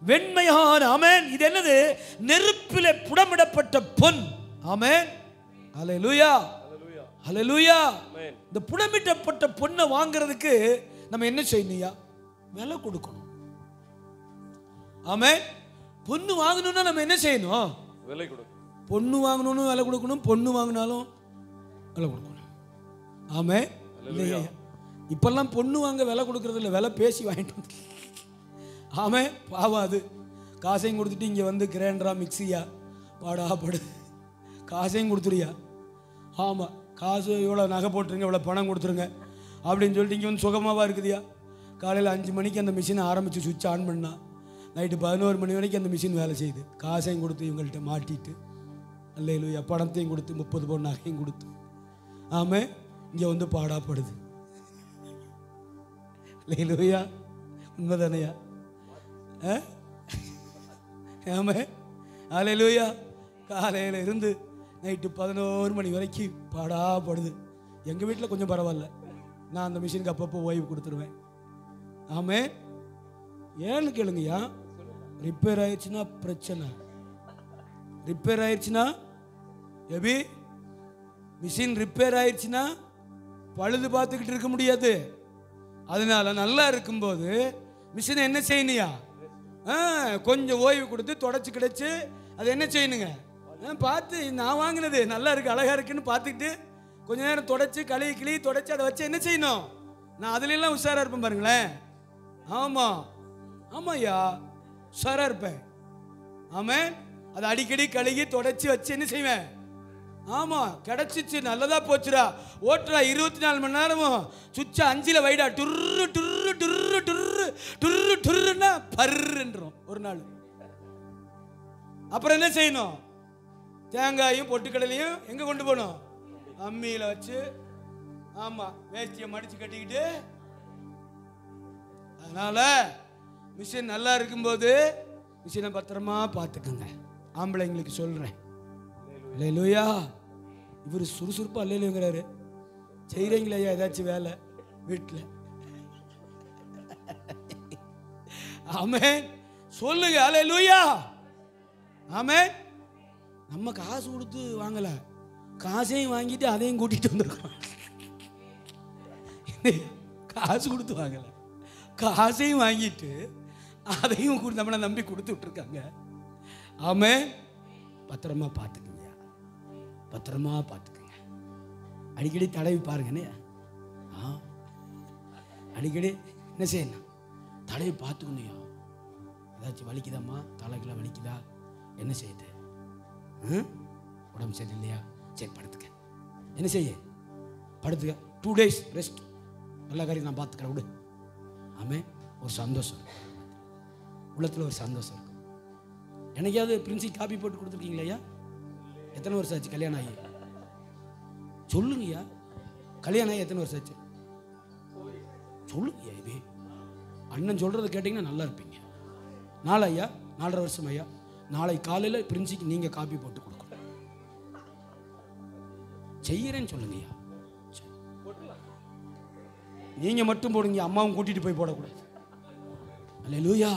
வெண்மையான. ஆமென். இது என்னது? நெருப்பிலே புடமிடப்பட்ட பொன். ஆமென். ஹல்லேலூயா. ஹல்லேலூயா. இந்த புடமிடப்பட்ட பொன்னை வாங்குறதுக்கு நம்ம என்ன செய்யணும்யா? விலை கொடுக்கணும். ஆமென். பொண்ணு வாங்கணும்னா நம்ம என்ன செய்யணும்? விலை கொடுக்கணும். பொண்ணு வாங்கணும்னு விலை கொடுக்கணும், பொண்ணு வாங்கினாலும் விலை கொடுக்கணும். ஆமென். இல்லையா? இப்பெல்லாம் பொண்ணு வாங்க விலை கொடுக்கறது இல்லை, விலை பேசி வாங்கிட்டு வந்து. ஆமென். பாவம், அது காசையும் கொடுத்துட்டு இங்கே கிரைண்டரா மிக்சியா பாடாப்படுது, காசையும் கொடுத்துருயா. ஆமாம், காசு இவ்வளோ நகை போட்டுருங்க, இவ்வளோ பணம் கொடுத்துருங்க அப்படின்னு சொல்லிட்டு இங்கே சுகமாவா இருக்குதுயா. காலையில் 5 மணிக்கு அந்த மிஷினை ஆரம்பித்து சுவிட்ச் ஆன் பண்ணா நைட்டு 11 மணி வரைக்கும் அந்த மிஷின் வேலை செய்யுது. காசையும் கொடுத்து இவங்கள்ட்ட மாட்டிட்டு, அல்லேலூயா, பணத்தையும் கொடுத்து 30 பவுன் நகையும் கொடுத்து. ஆமாம், இங்கே பாடாப்படுது. அல்லேலூயா. உண்மைதானையா? ஆமாம். அல்லேலூயா. காலையில் இருந்து நைட்டு 11 மணி வரைக்கும் பாடாப்படுது. எங்கள் வீட்டில் கொஞ்சம் பரவாயில்ல, நான் அந்த மிஷினுக்கு அப்பப்போ ஓய்வு கொடுத்துருவேன். ஆமாம். ஏன்னு கேளுங்கய்யா, ரிப்பேர் ஆயிடுச்சுன்னா பிரச்சனை. ரிப்பேர் ஆயிடுச்சுன்னா எப்படி? மிஷின் ரிப்பேர் ஆயிடுச்சுன்னா பழுது பார்த்துக்கிட்டு இருக்க முடியாது. அதனால நல்லா இருக்கும்போது மிஷினை என்ன செய்யணுயா? கொஞ்சம் ஓய்வு கொடுத்து தொடச்சி கிடச்சி அது என்ன செய்யணுங்க? பார்த்து நான் வாங்கினது நல்லா இருக்கு, அழகா இருக்குன்னு பார்த்துக்கிட்டு கொஞ்ச நேரம் தொடச்சி கிளி தொடச்சி அதை வச்சு என்ன செய்யணும்? நான் அதுலாம் உஷாரா இருப்பேன் பாருங்களேன். ஆமாம் ஆமாய்யா, உஷாரா இருப்பேன். ஆமாம். அதை அடிக்கடி கழுகி தொடச்சி வச்சு என்ன செய்வேன்? ஆமாம், கிடச்சிச்சு, நல்லதா போச்சுடா, ஓட்டுறா 24 மணி நேரமும் சுவிட்சை 5ல் வைடா, டுர்ரு டுர்ரு டுர்ரு டுர்ரு டுர்ரு டுர்ருன்னா பர்ருன்றோம் ஒரு நாள். அப்புறம் என்ன செய்யணும்? தேங்காயும் பொட்டுக்கடலையும் எங்கே கொண்டு போகணும்? அம்மியில் வச்சு, ஆமாம், வேஷ்டியை மடித்து கட்டிக்கிட்டு. அதனால மிஷின் நல்லா இருக்கும்போது மிஷினை பத்திரமா பார்த்துக்குங்க. ஆம்பளைங்களுக்கு சொல்கிறேன். அல்லேலூயா. இவர் சுறுசுறுப்பாக அல்லைங்கிறாரு. செய்கிறீங்களா ஐயா ஏதாச்சும் வேலை வீட்டில்? ஆமென் சொல்லுங்க. அல்லேலூயா. ஆமென். நம்ம காசு கொடுத்து வாங்கல, காசையும் வாங்கிட்டு அதையும் கூட்டிட்டு வந்திருக்கோம். காசு கொடுத்து வாங்கல, காசையும் வாங்கிட்டு அதையும் நம்மளை நம்பி கொடுத்து விட்டுருக்காங்க. ஆமென். பத்திரமா பார்த்துக்குங்க, பத்திரமா பார்த்துக்குங்க. அடிக்கடி தடவி பாருங்கண்ணே. அடிக்கடி என்ன செய்யணும்? தடவி பார்த்துக்கணுயா. ஏதாச்சும் வலிக்குதாம்மா? தலைக்குள்ள வலிக்குதா? என்ன செய்யுது? உடம்பு சரி இல்லையா? சரி படுத்துக்க. என்ன செய்ய? படுத்துக்க. 2 days ரெஸ்ட். எல்லா காரியம் நான் பார்த்துக்கிறேன் விடு. ஆமென். ஒரு சந்தோஷம் உள்ளத்தில், ஒரு சந்தோஷம் இருக்கும். எனக்காவது பிரின்சி காப்பி போட்டு கொடுத்துருக்கீங்களா ஐயா? எத்தனை வருஷம் ஆச்சு கல்யாணம் ஆகி? சொல்லுங்கய்யா. கல்யாணம் ஆகி எத்தனை வருஷம் ஆச்சு? சொல்லுங்கய்யா. இது அண்ணன் சொல்கிறத கேட்டிங்கன்னா நல்லா இருப்பீங்க. நாளை ஐயா 4.5 வருஷம் ஐயா. நாளை காலையில் பிரின்சிக்கு நீங்கள் காப்பி போட்டு கொடுக்கணும். செய்கிறேன்னு சொல்லுங்கய்யா. நீங்கள் மட்டும் போடுங்க, அம்மாவும் கூட்டிகிட்டு போய் போடக்கூடாது. அல்லேலூயா.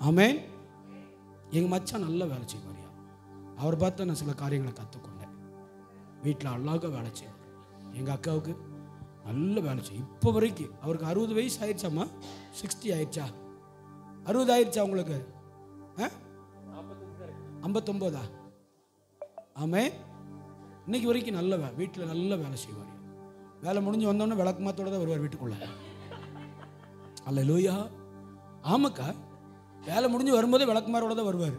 ஆமென். எங்கள் மச்சான் நல்ல வேலை செய்வாரியா. அவரை பார்த்து நான் சில காரியங்களை கற்றுக்கொண்டேன். வீட்டில் அழகாக வேலை செய்வார். எங்கள் அக்காவுக்கு நல்ல வேலை செய்யும். இப்போ வரைக்கும் அவருக்கு 60 வயசு ஆயிடுச்சாம்மா? 60 ஆயிடுச்சா? 60 ஆயிடுச்சா உங்களுக்கு? 59ஆ? ஆமென். இன்னைக்கு வரைக்கும் நல்ல வீட்டில் நல்ல வேலை செய்வார். வேலை முடிஞ்சு வந்தோடனே விளக்கு மாத்தோட தான் வருவார் வீட்டுக்குள்ள. அல்லேலூயா. ஆமாக்கா, வேலை முடிஞ்சு வரும்போதே விளக்குமாரோட தான் வருவார்.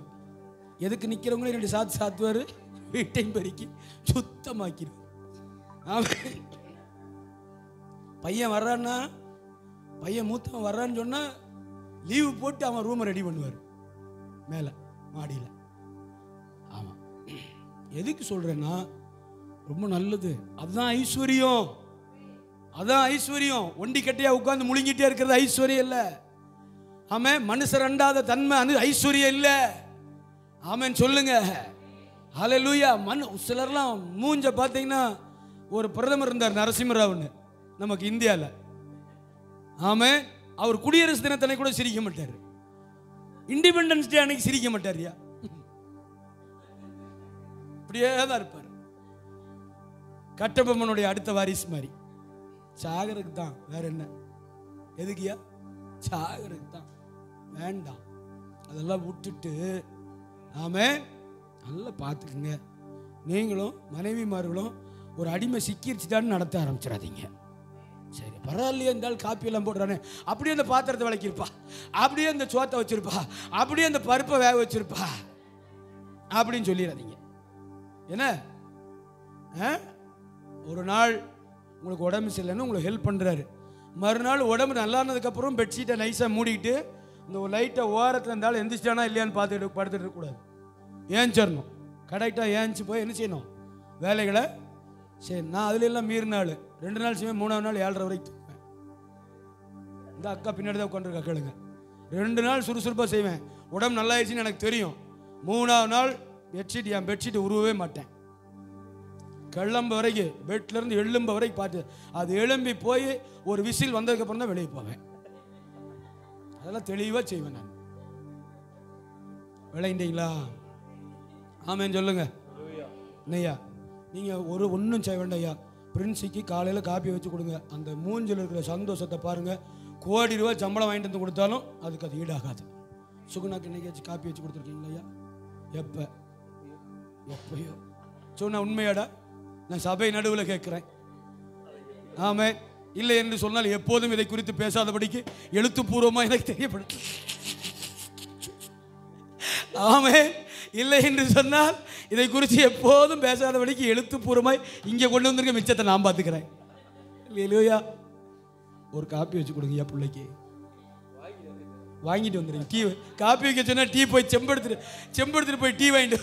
எதுக்கு நிற்கிறவங்களே 2 சாத்து சாத்துவார், வீட்டையும் பெருக்கி சுத்தமாக்கிடுவார். ஆமாம். பையன் வர்றான்னா, பையன் மூத்தவன் வர்றான்னு சொன்னால் லீவு போட்டு அவன் ரூமை ரெடி பண்ணுவார் மேலே மாடியில். ஆமாம். எதுக்கு சொல்கிறேன்னா ரொம்ப நல்லது. அதுதான் ஐஸ்வர்யம். அதான் ஐஸ்வர்யம். ஒண்டி கட்டையாக உட்காந்து முழுங்கிட்டே இருக்கிறது ஐஸ்வர்யம் இல்லை. ஆமென். மனுஷர் அண்டாத தன்மை ஐஸ்வர்யம் இல்லை. ஆமென் சொல்லுங்க. ஹல்லேலூயா. சிலர்லாம் மூஞ்ச பார்த்தீங்கன்னா, ஒரு பிரதமர் இருந்தார் நரசிம்மராவ்னு நமக்கு இந்தியாவில். ஆமென். அவர் குடியரசு தினத்தனை கூட சிரிக்க மாட்டார். இண்டிபெண்டன்ஸ் டே அன்னைக்கு சிரிக்க மாட்டார்யா. இப்படியே தான் இருப்பார். கட்டபொம்மனுடைய அடுத்த வாரிசு மாதிரி. சாகருக்கு தான், வேற என்ன? எதுக்குயா? சாகருக்கு தான். வேண்டாம், அதெல்லாம் விட்டுட்டு ஆமென் நல்லா பார்த்துக்குங்க. நீங்களும் மனைவிமார்களும் ஒரு அடிமை சிக்கிருச்சுட்டான்னு நடத்த ஆரம்பிச்சிடாதீங்க. சரி பரவாயில்லையே, இருந்தாலும் காப்பி எல்லாம் போடுறானே, அப்படியே அந்த பாத்திரத்தை விளக்கிருப்பா, அப்படியே அந்த சோத்தை வச்சிருப்பா, அப்படியே அந்த பருப்பை வேக வச்சிருப்பா அப்படின்னு சொல்லிடாதீங்க. என்ன ஒரு நாள் உங்களுக்கு உடம்பு சரியில்லைன்னு உங்களுக்கு ஹெல்ப் பண்ணுறாரு, மறுநாள் உடம்பு நல்லானதுக்கப்புறம் பெட்ஷீட்டை நைஸாக மூடிக்கிட்டு இந்த ஒரு லைட்டை ஓரத்தில் இருந்தாலும் எந்திரிச்சிட்டானா இல்லையான்னு பார்த்துட்டு படுத்துட்டு இருக்கக்கூடாது. ஏஞ்சிடணும். கரெக்டாக ஏஞ்சி போய் என்ன செய்யணும்? வேலைகளை சரி. நான் அதுல எல்லாம் மீறினாள் 2 நாள் செய்வேன், 3ஆவது நாள் 7:30 வரைக்கும் தூங்குவேன். இந்த அக்கா பின்னாடி தான் உட்காந்துருக்கா கேளுங்க. 2 நாள் சுறுசுறுப்பாக செய்வேன், உடம்பு நல்லாயிடுச்சுன்னு எனக்கு தெரியும். 3ஆவது நாள் என் பெட்ஷீட் உருவவே மாட்டேன். கிளம்ப வரைக்கும் பெட்லேருந்து எழும்ப வரைக்கும் பார்த்து அது எழும்பி போய் ஒரு விசில் வந்ததுக்கப்புறம் தான் வெளியே போவேன். அதெல்லாம் தெளிவாக செய்வேன் நான். விளையிட்டீங்களா? ஆமேன்னு சொல்லுங்க. இல்லையா? நீங்கள் ஒன்றும் செய்ய வேண்டாம் ஐயா. பிரின்சிக்கு காலையில் காப்பி வச்சு கொடுங்க. அந்த மூஞ்சில் இருக்கிற சந்தோஷத்தை பாருங்கள். கோடி ரூபா சம்பளம் வாங்கிட்டு வந்து கொடுத்தாலும் அதுக்கு அது ஈடாகாது. சுகுணாக்கு என்னைக்காச்சும் காப்பி வச்சு கொடுத்துருக்கீங்களா ஐயா? எப்பயோ சொன்ன உண்மையாடா? நான் சபை நடுவில் கேட்குறேன். ஆமே இல்லை என்று சொன்னால் எப்போதும் இதை குறித்து பேசாதபடிக்கு எழுத்துப்பூர்வமாக எனக்கு தெரியப்படும். ஆமே இல்லை என்று சொன்னால் இதை குறித்து எப்போதும் பேசாதபடிக்கு எழுத்துப்பூர்வமாய் இங்கே கொண்டு வந்திருக்க மிச்சத்தை நான் பார்த்துக்கிறேன். இல்லையா? ஒரு காப்பி வச்சு கொடுங்கய்யா பிள்ளைக்கு. வாங்கிட்டு வந்துடுங்க. டீ காப்பி வைக்க சொன்னால் டீ போய் செம்பெடுத்துட்டு போய் டீ வாங்கிட்டு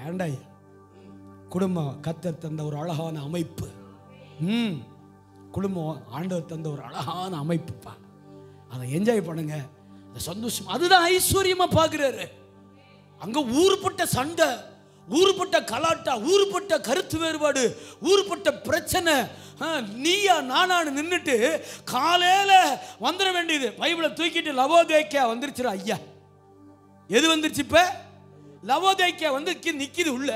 வேண்டாய்யா. குடும்பம் கர்த்தர் தந்த ஒரு அழகான அமைப்பு. குடும்பம் ஆண்டவர் தந்த ஒரு அழகான அமைப்புப்பா. அதை என்ஜாய் பண்ணுங்க. அந்த சந்தோஷம் அதுதான் ஐஸ்வர்யமா பார்க்குறாரு. அங்க ஊருப்பட்ட சண்டை, ஊருப்பட்ட கலாட்டா, ஊருப்பட்ட கருத்து வேறுபாடு, ஊருப்பட்ட பிரச்சனை. நீயா நானான்னு நின்றுட்டு காலையில வந்துட வேண்டியது. பைபிளை தூக்கிட்டு லவோதேக்கியா வந்துருச்சுரா ஐயா. எது வந்துருச்சு? இப்ப லவோதேக்கியா வந்து நிக்குது உள்ள.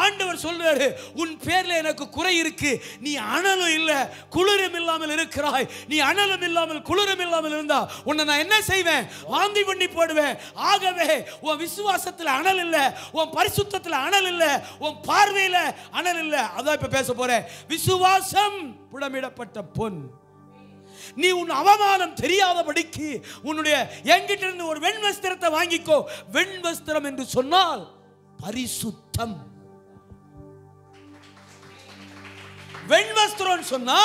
ஆண்டவர் சொல்றாரு, உன் பேர்ல எனக்கு குறை இருக்கு, நீ அனலும் இல்ல குளிரும் இல்லாமல் இருக்கிறாய். நீ அனலும் இல்லாமல் குளிரும் இல்லாமல் இருந்தா உன்னை நான் என்ன செய்வேன்? வாந்தி பண்ணி போடுவேன். ஆகவே உன் விசுவாசத்துல அனல் இல்ல, உன் பரிசுத்தத்துல அனல் இல்ல, உன் பார்வையில அனல் இல்ல. அதான் இப்ப பேச போறேன். விசுவாசம் புடமிடப்பட்ட பொன். நீ உன் அவமானம் தெரியாதபடிக்கு உன்னுடைய என்கிட்ட இருந்து ஒரு வெண் வஸ்திரத்தை வாங்கிக்கோ. வெண் வஸ்திரம் என்று சொன்னால் பரிசுத்தம். வெண் வஸ்திரம் சொன்னா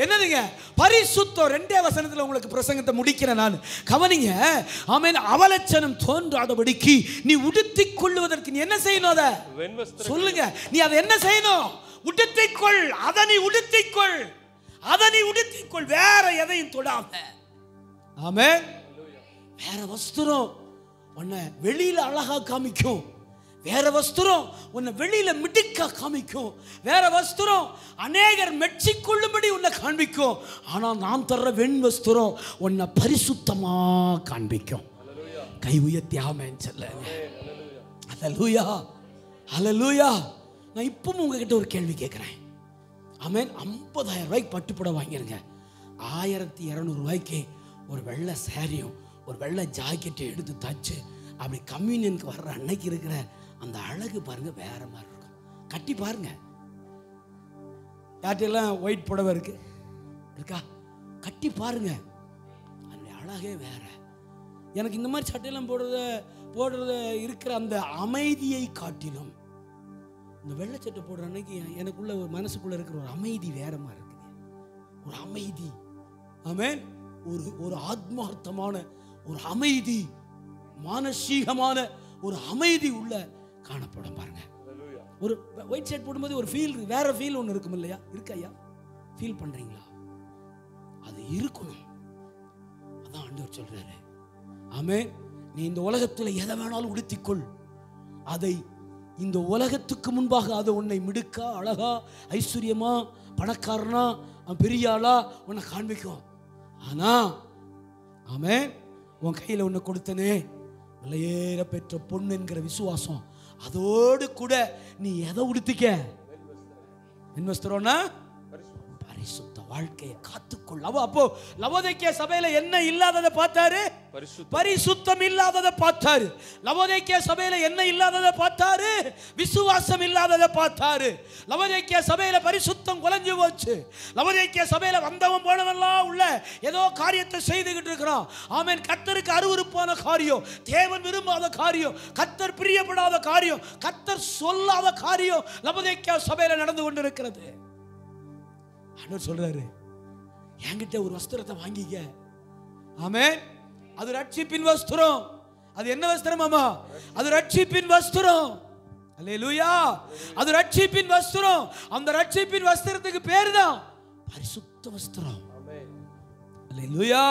என்னதுங்க? பரிசுத்தம். 2 வசனத்துல உங்களுக்கு பிரசங்கத்தை முடிக்கிறேன் நான், கவனிங்க. ஆமென். அவலட்சணம் தோன்றாதபடிக்கு நீ உடுத்திக் கொள்வதற்கு நீ என்ன செய்யணும்? அத சொல்லுங்க. நீ அதை என்ன செய்யணும்? உடுத்திக்கொள். அதை நீ உடுத்திக்கொள், அதை நீ உடுத்திக்கொள், வேற எதையும் தொடாம. ஆமென். வேற வஸ்திரம் உன்னை வெளியில அழகா காமிக்கும், வேற வஸ்திரம் உன்னை வெளியில மிடுக்கா காமிக்கும், வேற வஸ்திரம் அநேகர் மெச்சிக்கொள்ளும்படி உன்னை காண்பிக்கும். ஆனா நான் தர்ற வெண் வஸ்திரம் உன்னை பரிசுத்தமா காண்பிக்கும். கை உயர்த்தி ஆமென் சொல்லுங்க. அல்லேலூயா, அல்லேலூயா. நான் இப்பவும் உங்ககிட்ட ஒரு கேள்வி கேட்கிறேன். ஆமென். 50,000 ரூபாய்க்கு பட்டுப்புடவை வாங்கிருங்க. 1200 ரூபாய்க்கு ஒரு வெள்ளை சாரியும் ஒரு வெள்ளை ஜாக்கெட்டும் எடுத்து தச்சு அப்படி கம்யூனியனுக்கு வர்ற அன்னைக்கு இருக்கிற அந்த அழகு பாருங்க, வேற மாதிரி இருக்கும். கட்டி பாருங்க. யார்ட்டெல்லாம் ஒயிட் புடவை இருக்கா? கட்டி பாருங்க, அந்த அழகே வேற. எனக்கு இந்த மாதிரி சட்டையெல்லாம் போடுறத இருக்கிற அந்த அமைதியை காட்டிலும் இந்த வெள்ளைச்சட்டை போடுற அன்னைக்கு எனக்குள்ள ஒரு மனசுக்குள்ள இருக்கிற ஒரு அமைதி வேற மாதிரி இருக்குது. ஒரு அமைதி. ஆமென். ஒரு ஆத்மார்த்தமான ஒரு அமைதி, மானசீகமான ஒரு அமைதி உள்ள காணப்படும் பாருங்க. ஒரு ஒயிட் ஷர்ட் போடும்போது ஒரு ஃபீல், வேற ஃபீல் ஒன்று இருக்கும் இல்லையா? இருக்கு ஐயா, ஃபீல் பண்றீங்களா? அது இருக்கணும். அதான் ஆண்டவர் சொல்றாரு. ஆமென். நீ இந்த உலகத்தில் எதை வேணாலும் உடுத்திக்கொள், அதை இந்த உலகத்துக்கு முன்பாக அதை உன்னை மிடுக்கா, அழகா, ஐஸ்வர்யமா, பணக்காரனா, பெரிய ஆளா உன்னை காண்பிக்கும். ஆனா ஆமென், உன் கையில் ஒன்று கொடுத்தனே, விலையேற பெற்ற பொண்ணு என்கிற விசுவாசம், அதோடு கூட நீ எதை உடுத்திக்க? வெண் வஸ்திரம்னா பரிசுத்த வாழ்க்கையை காத்துக்கொள். அப்போ லவோதிக்கேயா சபையில என்ன இல்லாததை பார்த்தாரு? பரிசுத்தம் இல்லாததை பார்த்தாரு. லவோதிக்கேயா சபையில என்ன இல்லாததை பார்த்தாரு? விசுவாசம் இல்லாததை பார்த்தாரு. லவோதிக்கேயா சபையில பரிசுத்தம் குலைஞ்சு போச்சு. லவோதிக்கேயா சபையில வந்தவன் போனவெல்லாம் உள்ள ஏதோ காரியத்தை செய்துகிட்டு இருக்கிறான். ஆமென். கர்த்தருக்கு அருவருப்பான காரியம், தேவன் விரும்பாத காரியம், கர்த்தர் பிரியப்படாத காரியம், கர்த்தர் சொல்லாத காரியம் லவோதிக்கேயா சபையில நடந்து கொண்டிருக்கிறது. ஆண்டவர் சொல்றாரு, என்கிட்ட ஒரு வஸ்திரத்தை வாங்கிக்க. ஆமென். அது ரட்சிப்பின் வஸ்திரம். அது என்ன வஸ்திரம் மாமா? அது ரட்சிப்பின் வஸ்திரம். அல்லேலூயா. அது ரட்சிப்பின் வஸ்திரம். அந்த ரட்சிப்பின் வஸ்திரத்துக்கு பேர் தான் பரிசுத்த வஸ்திரம். ஆமென். அல்லேலூயா.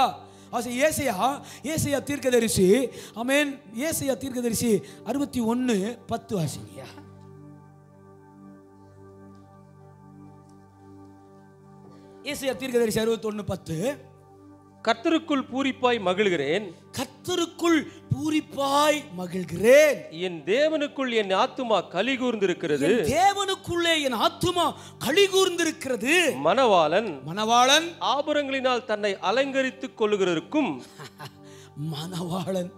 ஏசாயா தீர்க்கதரிசி, ஆமென், ஏசாயா தீர்க்கதரிசி 61:10 வாசிங்க. ஏசாயா தீர்க்கதரிசி 61:10. கர்த்தருக்குள் பூரிப்பாய் மகிழ்கிறேன், கர்த்தருக்குள் பூரிப்பாய் மகிழ்கிறேன், என் தேவனுக்குள் என் ஆத்துமா களி கூர்ந்திருக்கிறது, தேவனுக்குள்ளே என் ஆத்துமா களி கூர்ந்திருக்கிறது. மணவாளன் ஆபரணங்களினால் தன்னை அலங்கரித்துக் கொள்ளுகிறதற்கும். மணவாளன்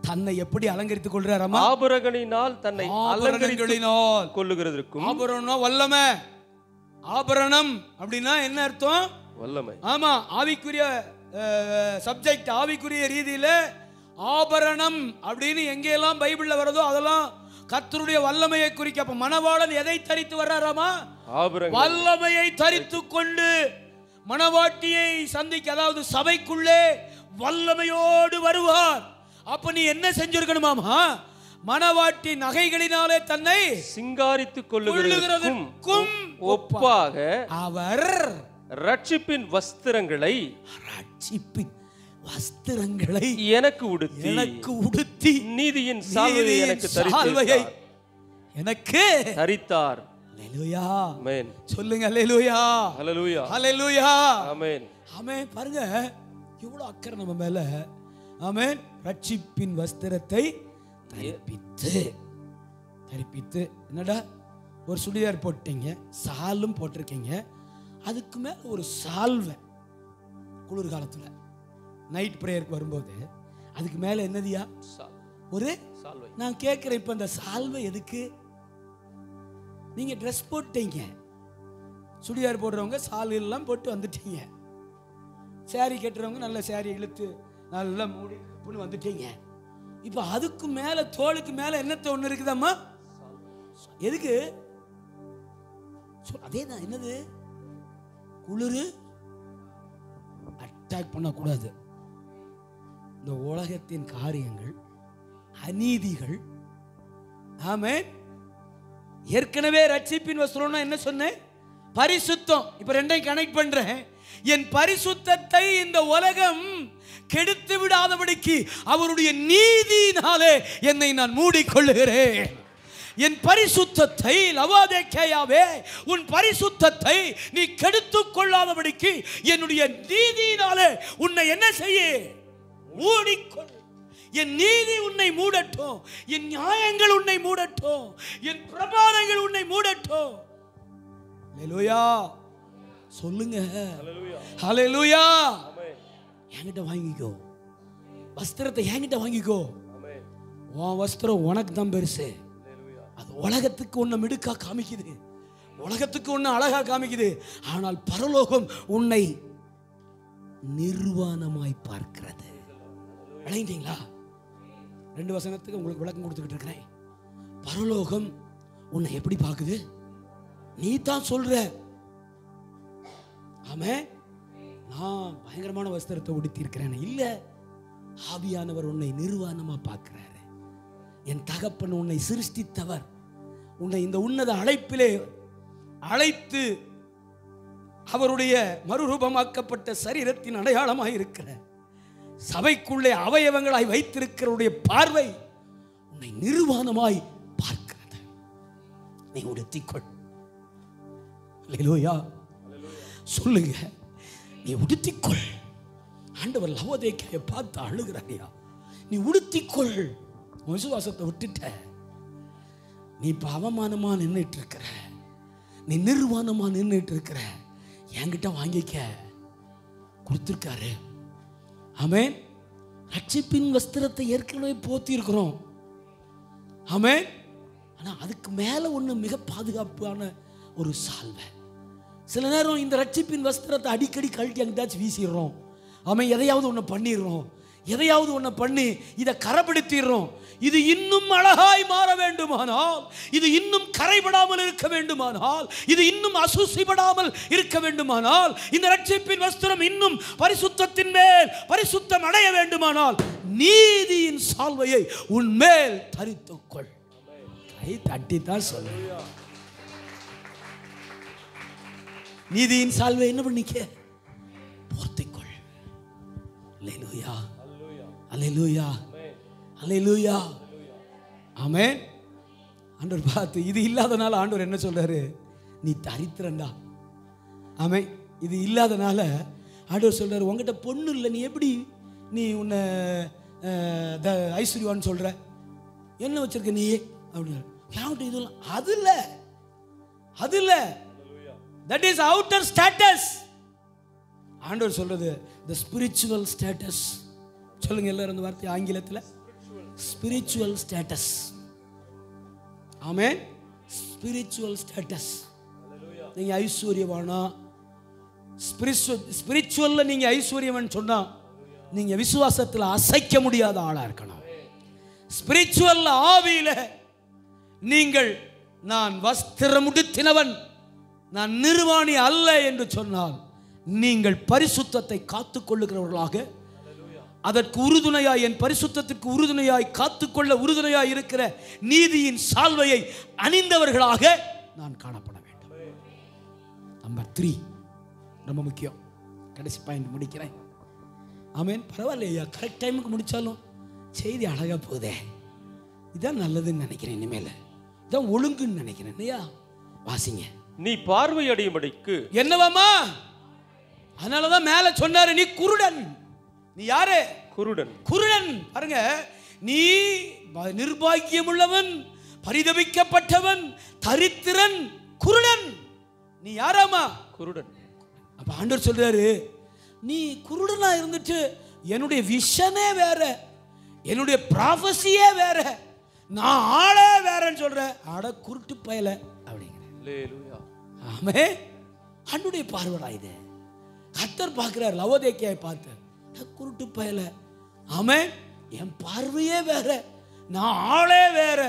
தன்னை எப்படி அலங்கரித்துக் கொள்றாராமா? ஆபரணங்களினால் தன்னை அலங்கரித்துக் கொள்ளுகிறதற்கும். ஆபரணம் வல்லமை. ஆபரணம் அப்படின்னா என்ன அர்த்தம்? வல்லமை. ஆமா, ஆவிக்குரிய சப்ஜெக்ட், ஆவிக்குரிய ரீதியில ஆபரணம் அப்படின்னு எங்கெல்லாம் பைபிள்ல வருதோ அதெல்லாம் கர்த்தருடைய வல்லமையை குறிக்க. அப்ப மணவாளன் எதை தரித்து வர்றாராமா? வல்லமையை தரித்து கொண்டு மணவாட்டியை சந்திக்க, அதாவது சபைக்குள்ளே வல்லமையோடு வருவார். அப்ப நீ என்ன செஞ்சிருக்கணுமாமா? மணவாட்டி நகைகளினாலே தன்னை சிங்காரித்துக் கொள்ளுகிறதற்கும் ஒப்பாக அவர் ரட்சிப்பின் வஸ்திரங்களை, ரட்சிப்பின் வஸ்திரங்களை எனக்கு உடுத்தி நீதியின் சால்வையை எனக்கு எனக்கு தரித்தார். அல்லேலூயா. ஆமென். சொல்லுங்க அல்லேலூயா. ஹல்லேலூயா. ஹல்லேலூயா. ஆமென். ஆமென். பாருங்க எவ்வளவு அக்கறை நம்ம மேல. ஆமென். ரட்சிப்பின் வஸ்திரத்தை தரிப்பித்து என்னடா ஒரு சுடிதார் போட்டீங்க, சாலும் போட்டிருக்கீங்க, அதுக்கு மேல ஒரு சால்வை. குளிர்காலத்துல நைட் பிரேயருக்கு வரும்போது அதுக்கு மேல என்னதியா ஒரு சால்வை. நான் கேட்கிறேன், இப்ப இந்த சால்வை எதுக்கு? நீங்க ட்ரெஸ் போட்டீங்க, சுடிதார் போடுறவங்க சால் எல்லாம் போட்டு வந்துட்டீங்க, சாரி கட்டுறவங்க நல்ல சாரி இழுத்து நல்லா மூடி வந்துட்டீங்க. இப்ப அதுக்கு மேல தோளுக்கு மேல என்னத்த ஒண்ணு இருக்குதாம்மா? எதுக்கு? அதேதான். என்னது? குளிரு அட்டாக் பண்ணக்கூடாது. இந்த உலகத்தின் காரியங்கள், அநீதிகள். ஆமென். ஏற்கனவே ரட்சிப்பின் வஸ்திரம்னா என்ன சொன்னேன்? பரிசுத்தம். இப்ப ரெண்டையும் கனெக்ட் பண்றேன். என் பரிசுத்தத்தை இந்த உலகம் கெடுத்து விடாதபடிக்கு அவருடைய நீதியினாலே என்னை நான் மூடிக்கொள்ளுகிறேன். என் பரிசுத்தத்தை லவாதேக்கேயாவே, உன் பரிசுத்தத்தை நீ கெடுத்துக் கொள்ளாதபடிக்கு என்னுடைய நீதியினாலே உன்னை என்ன செய்ய? மூடிக்கொள். என் நீதி உன்னை மூடட்டும், என் நியாயங்கள் உன்னை மூடட்டும், என் பிரமாணங்கள் உன்னை மூடட்டும். ஹல்லேலூயா. சொல்லுங்க ஹல்லேலூயா. என்கிட்ட வாங்கிக்கோ வஸ்திரத்தை, என்கிட்ட வாங்கிக்கோ. உன் வஸ்திரம் உனக்கு தான் பெருசு. அது உலகத்துக்கு உன்னை மிடுக்கா காமிக்குது, உலகத்துக்கு உன்னை அழகா காமிக்குது. ஆனால் பரலோகம் உன்னை நிர்வாணமாய் பார்க்கிறது. விளங்கிட்டீங்களா? 2 வசனத்துக்கு உங்களுக்கு விளக்கம் கொடுத்துக்கிட்டு இருக்கிறேன். பரலோகம் உன்னை எப்படி பார்க்குது? நீ தான் சொல்ற, ஆமென், நான் பயங்கரமான வஸ்திரத்தை உடுத்தி இருக்கிறேன். இல்ல, ஆவியானவர் உன்னை நிர்வாணமா பார்க்கிறாரு. என் தகப்பன் உன்னை சிருஷ்டித்தவர், உன்னை இந்த உன்னத அழைப்பிலே அழைத்து அவருடைய மறுரூபமாக்கப்பட்ட சரீரத்தின் அடையாளமாய் இருக்கிற சபைக்குள்ளே அவயவங்களாய் வைத்திருக்கிறவருடைய பார்வை உன்னை நிர்வாணமாய் பார்க்கிறது. நீ உடுத்திக்கொள். அல்லேலூயா. சொல்லுங்க, நீ உடுத்திக்கொள். ஆண்டவர் லவோதேக்கியை பார்த்து அழுகிறாரியா, நீ உடுத்திக்கொள். விசுவாசத்தை விட்டுட்ட, நீ இப்ப அவமானமா நின்றுட்டு இருக்கிற, நீ நிர்வாணமா நின்றுட்டு இருக்கிற. என்கிட்ட வாங்கிக்க கொடுத்திருக்காரு. ஆமென். ரட்சிப்பின் வஸ்திரத்தை ஏற்கனவே போத்தி இருக்கிறோம். ஆமென். ஆனா அதுக்கு மேல ஒண்ணு மிக பாதுகாப்பான ஒரு சால்வை. சில நேரம் இந்த ரட்சிப்பின் வஸ்திரத்தை அடிக்கடி கழட்டி அங்கிட்டாச்சும் வீசிடுறோம். ஆமென். எதையாவது ஒன்று பண்ணிடுறோம், எதையாவது ஒன்று பண்ணி இதை கரைப்படுத்திடுறோம். இது இன்னும் அழகாய் மாற வேண்டுமானால், இது இன்னும் கரைபடாமல் இருக்க வேண்டுமானால், இது இன்னும் அசுசிபடாமல் இருக்க வேண்டுமானால், இந்த ரட்சிப்பின் வஸ்திரம் இன்னும் பரிசுத்தத்தின் மேல் பரிசுத்தம் அடைய வேண்டுமானால், நீதியின் சால்வையை உன் மேல் தரித்துக்கொள். கை தட்டித்தான் சொல்ல. நீதியின் சால்வை என்ன பண்ணிக்க? போர்த்திக்கொள். அல்லேலூயா. அல்லேலூயா. அல்லேலூயா. ஆமென். ஆண்டவர் பார்த்து, இது இல்லாதனால ஆண்டவர் என்ன சொல்றாரு? நீ தரித்திரண்டா. ஆமென். இது இல்லாதனால ஆண்டவர் சொல்றாரு, உங்ககிட்ட பொண்ணு இல்லை, நீ எப்படி நீ உன்னை ஐஸ்வர்யவான்னு சொல்ற? என்ன வச்சிருக்க நீ அப்படின்னு. இது அது இல்லை, அது இல்லை. That is outer status. ஆண்டவர் சொல்றது the spiritual status. சொல்லுங்க எல்லாரும் அந்த வார்த்தை ஆங்கிலத்தில். spiritual status. ஆமென். spiritual status. நீங்க ஐஸ்வர்யவானா, ஸ்பிரிச்சுவல்ல நீங்க ஐஸ்வர்யவான் சொன்னா நீங்க விசுவாசத்தில் அசைக்க முடியாத ஆளா இருக்கணும். ஸ்பிரிச்சுவல் ஆவியில நீங்கள் நான் வஸ்திரம் உடுத்தினவன், நான் நிர்வாணி அல்ல என்று சொன்னால், நீங்கள் பரிசுத்தத்தை காத்துக்கொள்ளுகிறவர்களாக, அதற்கு உறுதுணையாய், என் பரிசுத்தத்திற்கு உறுதுணையாய் காத்துக்கொள்ள உறுதுணையாய் இருக்கிற நீதியின் சால்வையை அணிந்தவர்களாக நான் காணப்பட வேண்டும். நம்பர் 3 ரொம்ப முக்கியம். கடைசி பாயிண்ட் முடிக்கிறேன். ஆமேன். பரவாயில்லையா, கரெக்ட் டைமுக்கு முடிச்சாலும் செய்தி அழகா போகுதே, இதான் நல்லதுன்னு நினைக்கிறேன். இனிமேல் இதான் ஒழுங்குன்னு நினைக்கிறேன். இல்லையா? வாசிங்க. நீ பார்வை அடையும்படிக்கு என்னவாமா? அதனாலதான் மேல சொன்னாரு, நீ குருடன். நீ யாரு? குருடன். குருடன். பாருங்க, நீ நிர்பாக்கியம் உள்ளவன், பரிதபிக்கப்பட்டவன், தரித்திரன், குருடன். நீ யாராமா? குருடன். அப்ப ஆண்டவர் சொல்றாரு, நீ குருடனா இருந்துட்டு என்னுடைய விஷனே வேற, என்னுடைய ப்ராஃபஸியே வேற, நான் ஆளே வேறன்னு சொல்ற. அட குருட்டு பயல அப்படிங்கிற. ஆமே. ஆண்டவருடைய பார்வைடா இது. கர்த்தர் பார்க்கிறார் லவோதிக்கேயை பார்த்து, குருட்டு பயல. ஆமே, என் பார்வையே வேற, நான் ஆளே வேற,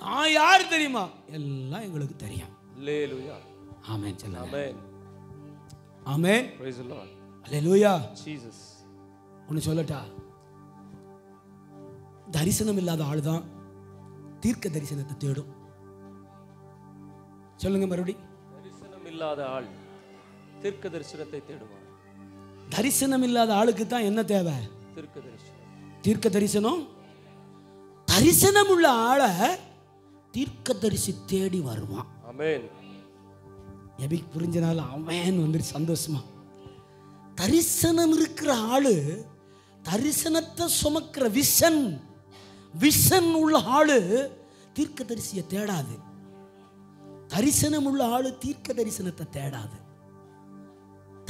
நான் யார் தெரியுமா? எல்லாம் எங்களுக்கு தெரியும். அல்லேலூயா. ஆமென் சொல்லுங்க. Amen. Amen. Praise the lord. Hallelujah. Jesus. ஒன்னு சொல்லட்டா, தரிசனம் இல்லாத ஆள் தான் தீர்க்க தரிசனத்தை தேடும். சொல்லுங்க மறுபடி. தரிசனம் இல்லாத ஆள் தீர்க்க தரிசனத்தை தேடுவார். தரிசனம் இல்லாத ஆளுக்கு தான் என்ன தேவை? தீர்க்க தரிசனம். தீர்க்க தரிசனம். தரிசனம் உள்ள ஆளை தீர்க்க தரிசி தேடி வருவான். ஆமென். எபிக் புரிஞ்சனால ஆமென் வந்துருச்சு சந்தோஷமா. தரிசனம் இருக்கிற ஆளு, தரிசனத்தை சுமக்கிற விஷன் உள்ள ஆளு தீர்க்க தரிசியை தேடாது. தரிசனம் உள்ள ஆளு தீர்க்க தரிசனத்தை தேடாது.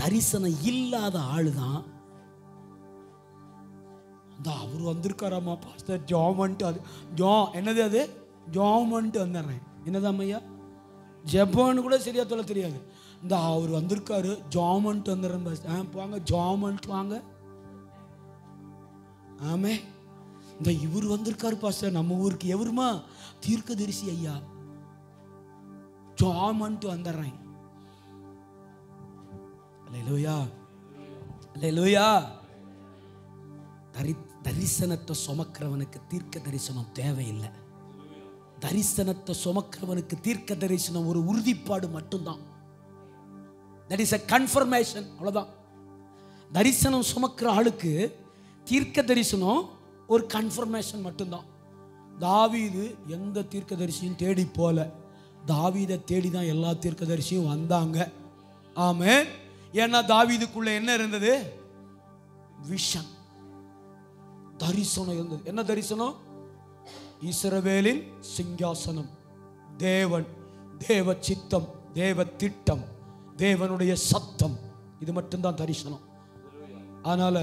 தரிசனம் இல்லாத ஆளு தான் அவர் வந்திருக்காராமா பாஸ்டர் ஜாமன்ட்டு, அது என்னது, அது ஜாமன்ட்டு வந்துடுறேன். என்னதான் ஐயா ஜப்பான்னு கூட சரியா சொல்ல தெரியாது. இந்த அவர் வந்திருக்காரு ஜாமன்ட்டு வந்துடுறேன் பாஸ்டர். போங்க ஜாமன்ட்டு வாங்க. ஆமே. இந்த இவர் வந்திருக்காரு பாஸ்டர் நம்ம ஊருக்கு. எவருமா? தீர்க்கதரிசி ஐயா. ஜாமன்ட்டு வந்துடுறேன். அல்லேலூயா. அல்லேலூயா. தரிசனத்தை சுமக்கிறவனுக்கு தீர்க்க தரிசனம் தேவையில்லை. தரிசனத்தை சுமக்கிறவனுக்கு தீர்க்க தரிசனம் ஒரு உறுதிப்பாடு மட்டும்தான். That is a confirmation. அவ்வளவுதான். தரிசனம் சுமக்கிற ஆளுக்கு தீர்க்க தரிசனம் ஒரு கன்ஃபர்மேஷன் மட்டும்தான். தாவீது எந்த தீர்க்க தரிசியும் தேடி போல, தாவீதை தேடி தான் எல்லா தீர்க்க தரிசியும் வந்தாங்க. ஆமென். ஏன்னா தாவீதுக்குள்ள என்ன இருந்தது? விஷன், தரிசனம் இருந்தது. என்ன தரிசனம்? இஸ்ரவேலின் சிங்காசனம், தேவன், தேவ சித்தம், தேவ திட்டம், தேவனுடைய சத்தம், இது மட்டும்தான் தரிசனம். அதனால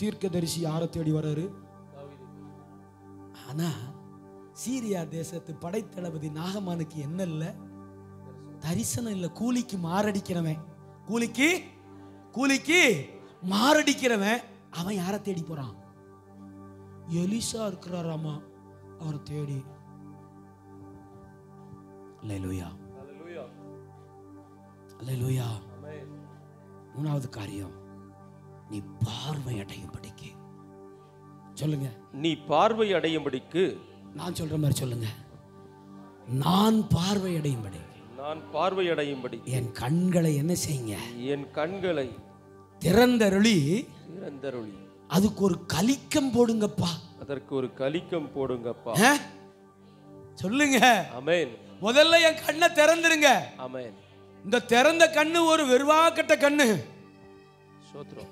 தீர்க்கதரிசி யாரை தேடி வர்றாரு? ஆனா சீரியா தேசத்து படைத்தளபதி நாகமானுக்கு என்ன இல்லை? தரிசனம் இல்லை. கூலிக்கு மாரடிக்கிறவன், கூலிக்கு மாரடிக்கிறவன் அவன் யாரை தேடி போறான்? எலிசா இருக்கிறாராமா, அவரை தேடி. அல்லேலூயா. அல்லேலூயா. அல்லேலூயா. மூணாவது காரியம், நீ பார்வை அடையும்படிக்கு. சொல்லுங்க. நீ பார்வை அடையும்படிக்கு. நான் சொல்ற மாதிரி சொல்லுங்க. நான் பார்வை அடையும்படி. நான் பார்வை அடையும்படி என் கண்களை என்ன செய்யுங்க? என் கண்களை திறந்தருளி அதுக்கு ஒரு கலிக்கம் போடுங்கப்பா. அதற்கு ஒரு கலிக்கம் போடுங்கப்பா. சொல்லுங்க. ஆமென். முதல்ல என் கண்ணை திறந்துருங்க. ஆமென். இந்த திறந்த கண்ணு ஒரு வெறுவாக்கட்ட கண்ணு. ஸ்தோத்திரம்.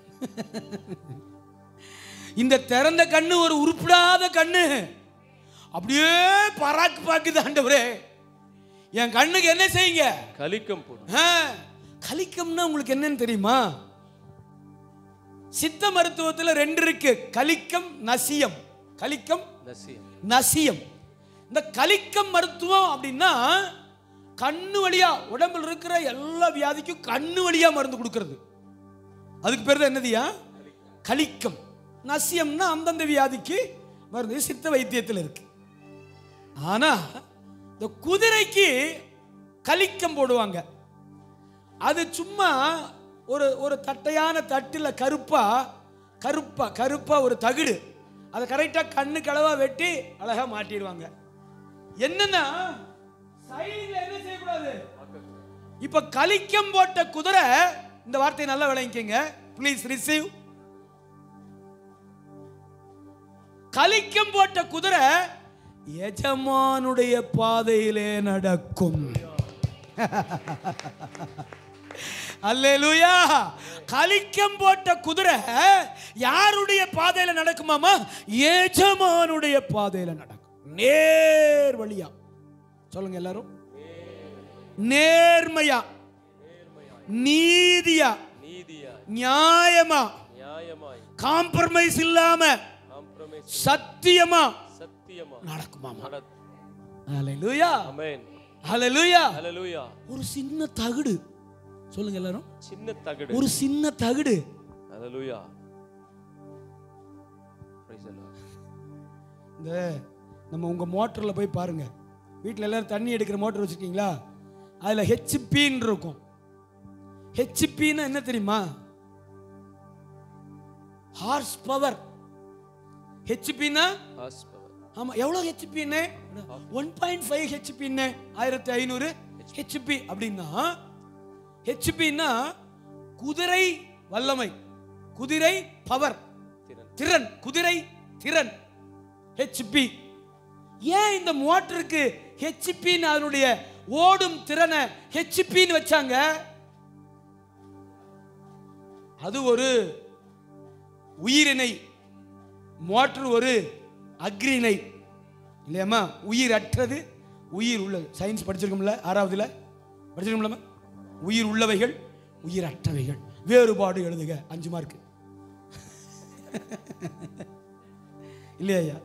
இந்த திறந்த கண்ணு ஒரு உருப்படாத கண்ணு. அப்படியே பராக்கு பாக்குது. ஆண்டவரே என் கண்ணுக்கு என்ன செய்யுங்க? கலிக்கம் போடு. கலிக்கம்னா உங்களுக்கு என்னன்னு தெரியுமா? சித்த மருத்துவத்தில் ரெண்டு இருக்கு, கலிக்கம், நசியம். கலிக்கம், நசியம். இந்த கலிக்கம் மருத்துவம் அப்படின்னா கண்ணு வழியா உடம்புல இருக்கிற எல்லா வியாதிக்கும் கண்ணு வழியா மருந்து கொடுக்கிறது. அதுக்கு பேர் தான் என்னதுயா? கலிக்கம். நசியம்னா அந்தந்த வியாதிக்கு மருந்து சித்த வைத்தியத்தில் இருக்கு. ஆனா இந்த குதிரைக்கு கலிக்கம் போடுவாங்க. அது சும்மா ஒரு தட்டையான தட்டில் கருப்பா ஒரு தகுடு, அதை கரெக்டா கண்ணு களவா வெட்டி அழகா மாட்டிடுவாங்க. என்னன்னா என்ன செய்யக்கூடாது? இப்ப கலிக்கம் போட்ட குதிரை, இந்த வார்த்தையை நல்லா விளங்கிக்கங்க ப்ளீஸ். ரிசீவ். கலிக்கம் போட்ட குதிரை எஜமானுடைய பாதையிலே நடக்கும். அல்லேலூயா. கலிக்கம் போட்ட குதிரை யாருடைய பாதையில நடக்குமாமா? எஜமானுடைய பாதையில நடக்கும். நேர் வழியா சொல்லுங்க எல்லாரும். நேர்மையா, நீதியா, நியாயமா, காம்ப்ரமைஸ் இல்லாம, சத்தியமா நடக்குமாமா. ஹல்லேலூயா. ஆமென். ஹல்லேலூயா. ஹல்லேலூயா. ஒரு சின்ன தகடு சொல்லுங்க எல்லாரும். சின்ன தகடு. ஒரு சின்ன தகடு. ஹல்லேலூயா. Praise the lord. இந்த நம்ம உங்க மோட்டர்ல போய் பாருங்க. வீட்டில் எல்லாரும் தண்ணி எடுக்கிற மோட்டர் வச்சிருக்கீங்களா? அதுல ஹெச்பின்னு இருக்கும். ஹெச்பின்னா என்ன தெரியுமா? Horse power. ஹெச்பின்னா ஹார்ஸ் பவர். ஆமா, எவ்வளவு ஹெச்பின்னு? 1.5 ஹெச்பின்னு, 1500 ஹெச்பி. அப்படின்னா ஹெச்பின்னா குதிரை வல்லமை, குதிரை பவர், திறன், குதிரை திறன், ஹெச்பி. ஏன் இந்த மோட்டருக்கு ஹெச்பின்னு அதனுடைய ஓடும் திறனை ஹெச்பின்னு வச்சாங்க? அது ஒரு உயிரினை, மோட்டர் ஒரு அக்ரிணை இல்லையாமா? உயிர் அற்றது, உயிர் உள்ளது. சயின்ஸ் படிச்சிருக்கோம்ல, 6வதுல படிச்சிருக்கோம்ல. உயிர் உள்ளவைகள், உயிர் அற்றவைகள், வேறுபாடு எழுதுக. 5 மார்க் இல்லையா?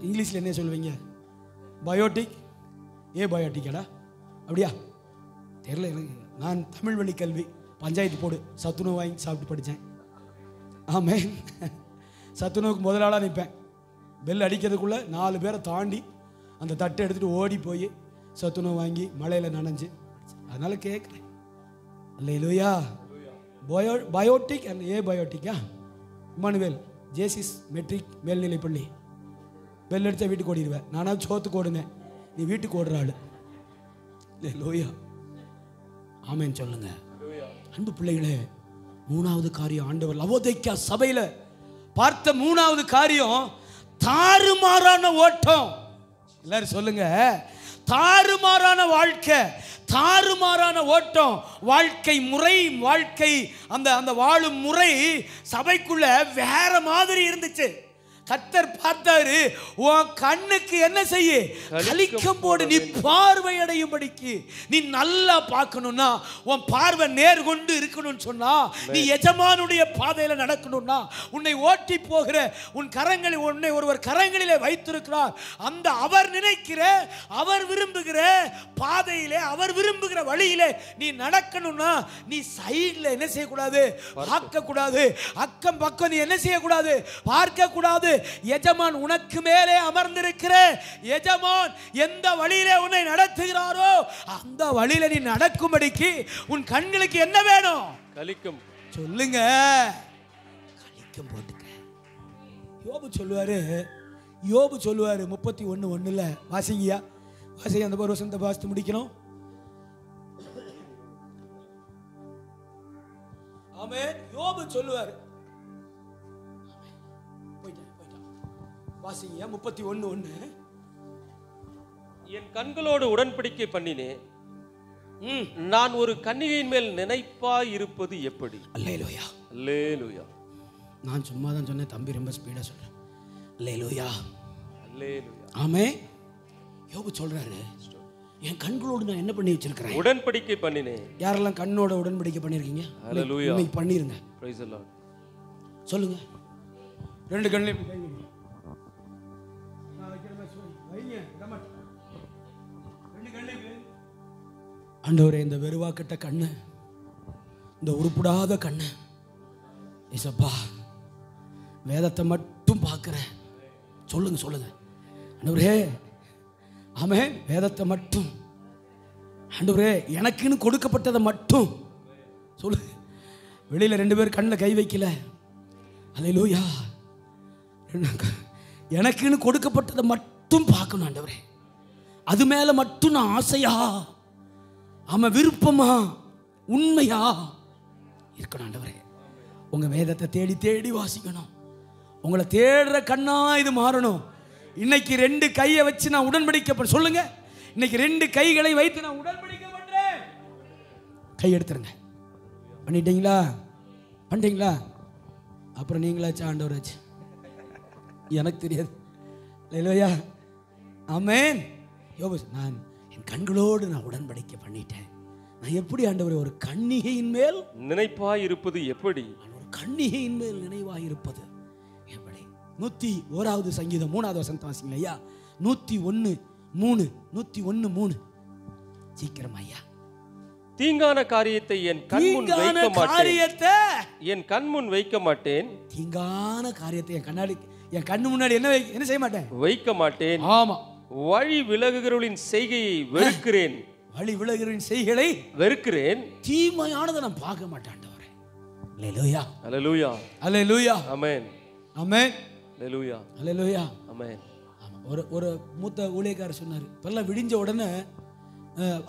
இங்கிலீஷ்ல என்ன சொல்லுவீங்க? பயோட்டிக், பயோட்டிக்கடா அப்படியா? தெரியல எனக்கு. நான் தமிழ் வழி கல்வி, பஞ்சாயத்து போடு, சத்துணவு வாங்கி சாப்பிட்டு படித்தேன். ஆமாம், சத்துணவுக்கு முதலாளாக நிற்பேன். பெல் அடிக்கிறதுக்குள்ளே 4 பேரை தாண்டி அந்த தட்டை எடுத்துகிட்டு ஓடி போய் சத்துணவு வாங்கி மழையில் நனைஞ்சு, அதனால் கேட்குறேன். அல்லேலூயா. பயோட்டிக் அண்ட் பயோட்டிக்கா? இமானுவேல் ஜேசிஸ் மெட்ரிக் மேல்நிலைப்பள்ளி. பெல் அடித்தா வீட்டுக்கு ஓடிடுவேன். நானாவது சோத்துக்கு ஓடுனேன், நீ வீட்டுக்கு ஓடுற ஆள். அல்லேலூயா. ஆமென் சொல்லுங்க. அன்பு பிள்ளைகளே, 3வது காரியம் ஆண்டவர் லவோதிக்கா சபையில பார்த்த 3வது காரியம் தாறுமாறான ஓட்டம். எல்லாரும் சொல்லுங்க, தாறுமாறான வாழ்க்கை, தாறுமாறான ஓட்டம். வாழ்க்கை முறை, வாழ்க்கை அந்த வாழும் முறை சபைக்குள்ள வேற மாதிரி இருந்துச்சு. கர்த்தர் பார்த்தாரு, உன் கண்ணுக்கு என்ன செய்ய? கலிக்கம் போடு, நீ பார்வையடையும்படிக்கு. நீ நல்லா பார்க்கணும்னா, உன் பார்வை நேர் கொண்டு இருக்கணும்னு சொன்னா, நீ எஜமானுடைய பாதையில நடக்கணும்னா, உன்னை ஓட்டி போகிற உன் கரங்களை உன்னை ஒருவர் கரங்களிலே வைத்திருக்கிறார். அந்த அவர் நினைக்கிற, அவர் விரும்புகிற பாதையிலே, அவர் விரும்புகிற வழியிலே நீ நடக்கணும்னா, நீ சைடுல என்ன செய்யக்கூடாது? பார்க்க கூடாது. அக்கம் பக்கம் நீ என்ன செய்யக்கூடாது? பார்க்க கூடாது. எஜமான் உனக்கு மேலே அமர்ந்திருக்கிற எஜமான் எந்த வழியிலே உன்னை நடத்துகிறாரோ அந்த வழியில நீ நடக்கும்படிக்கு உன் கண்களுக்கு என்ன வேணும்? கலிக்கம். சொல்லுங்க, கலிக்கம் போட்டுக்க. யோபு சொல்லுவாரு 31:1 வாசிங்கயா, வாசிங்க. அந்த வசனத்தை வாசித்து முடிக்கணும். ஆமென். யோபு சொல்லுவாரு, வாசிங்க 31:1. என் கண்களோடு உடன்படிக்கை பண்ணினேன், நான் ஒரு கன்னிகையின் மேல் நினைப்பாய் இருப்பது எப்படி? அல்லேலூயா. அல்லேலூயா. நான் சும்மா தான் சொன்னேன், தம்பி ரொம்ப ஸ்பீடா சொல்றேன். அல்லேலூயா. அல்லேலூயா. ஆமென். யோபு சொல்றாரு, என் கண்களோடு நான் என்ன பண்ணி வச்சிருக்கிறேன்? உடன்படிக்கை பண்ணினேன். யாரெல்லாம் கண்ணோட உடன்படிக்கை பண்ணிருக்கீங்க? அல்லேலூயா. இன்னைக்கு பண்ணிருங்க. Price the Lord. சொல்லுங்க. 2 கண்ணையும் ஆண்டவரே, இந்த வெறுவாக்கட்ட கண்ணு, இந்த உருப்படாத கண்ணு, ஏசப்பா வேதத்தை மட்டும் பார்க்கிறேன். சொல்லுங்க ஆண்டவரே. ஆமென். வேதத்தை மட்டும் ஆண்டவரே, எனக்குன்னு கொடுக்கப்பட்டதை மட்டும் சொல்லு. வெளியில 2 பேர் கண்ணில் கை வைக்கல. அல்லேலூயா. எனக்குன்னு கொடுக்கப்பட்டதை மட்டும் பார்க்கணும் ஆண்டவரே. அது மேல மட்டும் நான் ஆசையா, ஆமா விருப்பமா, உண்மையா இருக்கணும் ஆண்டவரே. உங்க வேதத்தை தேடி தேடி வாசிக்கணும். உங்களை தேடுற கண்ணா இது மாறணும். இன்னைக்கு 2 கையை வச்சு நான் உடன்படிக்க சொல்லுங்க. இன்னைக்கு 2 கைகளை வைத்து நான் உடன்படிக்க பண்றேன். கை எடுத்துருங்க. பண்ணிட்டீங்களா? பண்ணிட்டீங்களா? அப்புறம் நீங்களாச்சு ஆண்டவராச்சு, எனக்கு தெரியாது. இல்லையா? ஆமென். யோபு, நான் என் கண்களோடு நான் உடன்படிக்க பண்ணிட்டேன். நான் எப்படி ஆண்டவரே ஒரு கன்னிகையின் மேல் நினைப்பாய் இருப்பது எப்படி? ஒரு கன்னிகையின் மேல் நினைவாய் இருப்பது எப்படி? 101வது சங்கீதம் 3வது வசனத்தை வாசிங்க ஐயா. 101:3 101:3 சீக்கிரம் ஐயா. தீங்கான காரியத்தை என் கண்முன் வைக்க மாட்டேன். என் கண்முன் வைக்க மாட்டேன். தீங்கான காரியத்தை என் கண்ணு முன்னாடி என்ன செய்ய மாட்டேன்? வைக்க மாட்டேன். ஆமா. வழி விலகுகிறவர்களின் செய்கையை வெறுக்கிறேன். வழி விலகுகிறவர்களின் செய்கைகளை வெறுக்கிறேன். தீமையானதை நான் பார்க்க மாட்டேன் ஆண்டவரே. அல்லேலூயா, அல்லேலூயா, அல்லேலூயா. ஆமென், ஆமென், அல்லேலூயா, அல்லேலூயா, ஆமென். ஒரு மூத்த ஊழியக்காரர் சொன்னார், இப்பெல்லாம் விடிஞ்ச உடனே,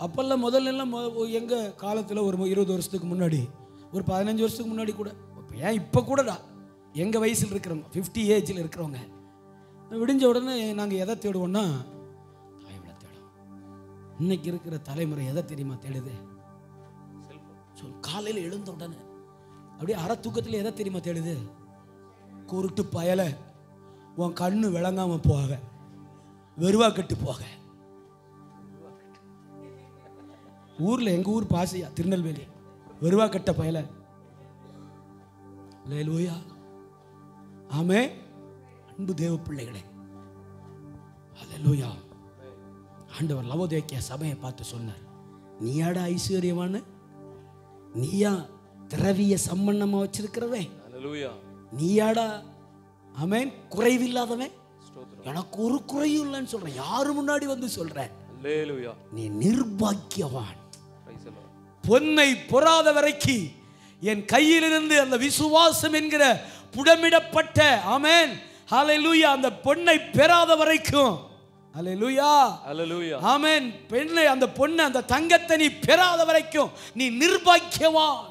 அப்பெல்லாம் முதல்லாம் எங்கள் காலத்தில் ஒரு 20 வருஷத்துக்கு முன்னாடி, ஒரு 15 வருஷத்துக்கு முன்னாடி கூட, ஏன் இப்போ கூடடா எங்கள் வயசில் இருக்கிறவங்க 50 ஏஜில் இருக்கிறவங்க விடிஞ்ச உடனே நாங்கள் எதை தேடுவோம்னா பைபிளை தேடுவோம். இன்னைக்கு இருக்கிற தலைமுறை எதை தெரியுமா தேடுது? காலையில் எழுந்த உடனே அப்படியே அரை தூக்கத்தில் எதை தெரியுமா தேடுது? குருட்டு பயல, உன் கண்ணு விளங்காம போக, வெறுவா கட்டு போக. ஊர்ல எங்க ஊர் பாசியா திருநெல்வேலி, வெறுவா கட்ட பயல. அல்லேலூயா, ஆமே. அன்பு தேவ பிள்ளைகளே, அல்லேலூயா. ஆண்டவர் லவோதிக்கேயா சபையை பார்த்து சொன்னார், நீயாடா ஐஸ்வர்யமான, நீயா திரவிய சம்பன்னமா வச்சிருக்கிறவன், நீயாடா ஆமென் குறைவில்லாதவன், எனக்கு ஒரு குறையும் இல்லைன்னு சொல்றேன். யாரு முன்னாடி வந்து சொல்றேன், நீ நிர்பாக்கியவான். பொன்னை பொறாத வரைக்கும் என் கையிலிருந்து அந்த விசுவாசம் என்கிற புடமிடப்பட்ட ஆமென் ஹல்லேலூயா அந்த பொன்னை பெறாத வரைக்கும், ஹல்லேலூயா, ஹல்லேலூயா, ஆமென், பெண்ணை அந்த பொன்னை அந்த தங்கத்தை நீ பெறாத வரைக்கும் நீ நிர்பாக்கியவான்,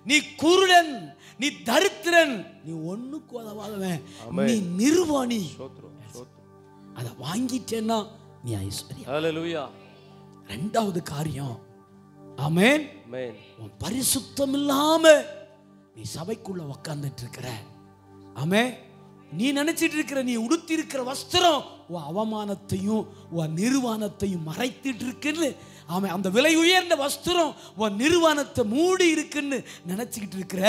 நீ குருடன், நீ தரித்திரன், நீ ஒண்ணுக்கு உதவாதவன், நீ நிர்வாணி. அதை வாங்கிட்டேன்னா நீ ஐஸ்வர்யம். ஹல்லேலூயா. 2வது காரியம், ஆமென், உன் பரிசுத்தம் இல்லாம நீ சபைக்குள்ள உட்கார்ந்துட்டு இருக்கிற, ஆமென், நீ நினைச்சிட்டு இருக்கிற, நீ உடுத்தி இருக்கிற வஸ்திரம் உன் அவமானத்தையும் உன் நிர்வாணத்தையும் மறைத்துட்டு இருக்குன்னு, ஆமென், அந்த விலை உயர்ந்த வஸ்திரம் உன் நிர்வாணத்தை மூடி இருக்குன்னு நினைச்சுக்கிட்டு இருக்கிற,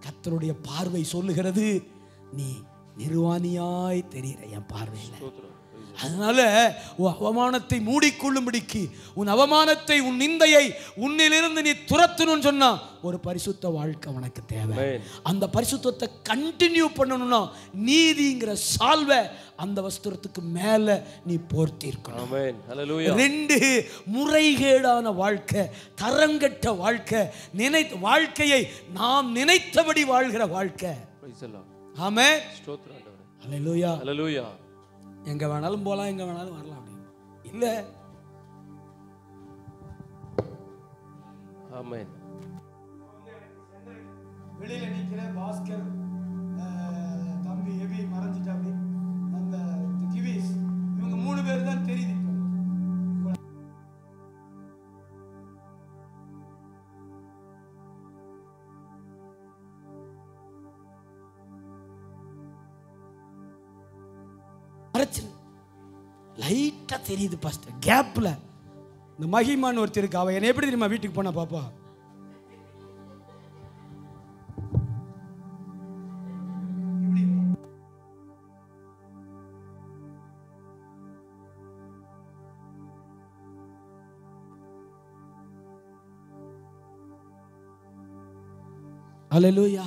கர்த்தருடைய பார்வை சொல்லுகிறது நீ நிர்வாணியாய் தெரிகிற என் பார்வையில். அதனால உன் அவமானத்தை மூடிக்கொள்ளும்படிக்கு, உன் அவமானத்தை உன் நிந்தையை உன்னிலிருந்து நீ துரத்தணும்னு சொன்னா ஒரு பரிசுத்த வாழ்க்கை உனக்கு தேவை. அந்த பரிசுத்தத்தை கண்டினியூ பண்ணணும்னா நீதிங்கிற சால்வை அந்த வஸ்திரத்துக்கு மேல நீ போர்த்தி இருக்கணும். 2 முறைகேடான வாழ்க்கை, தரங்கட்ட வாழ்க்கை, வாழ்க்கையை நாம் நினைத்தபடி வாழ்கிற வாழ்க்கை. ஆமென், ஹல்லேலூயா, ஹல்லேலூயா. எங்க வேணாலும் போலாம், எங்க வேணாலும் வரலாம் அப்படி இல்ல. ஆமென். வெளியில நிக்கிற பாஸ்கர் தம்பி எபி மறந்துட்டா, அப்படி அந்த கிவிஸ், இவங்க 3 பேர் தான் தெரியுது. லைட்டா தெரியுது பாஸ்டர், கேப்ல. இந்த மகிமான்னு ஒருத்தர் இருக்கு, அவ என்ன எப்படி தெரியுமா வீட்டுக்கு போனா பாப்பா, அல்லேலூயா.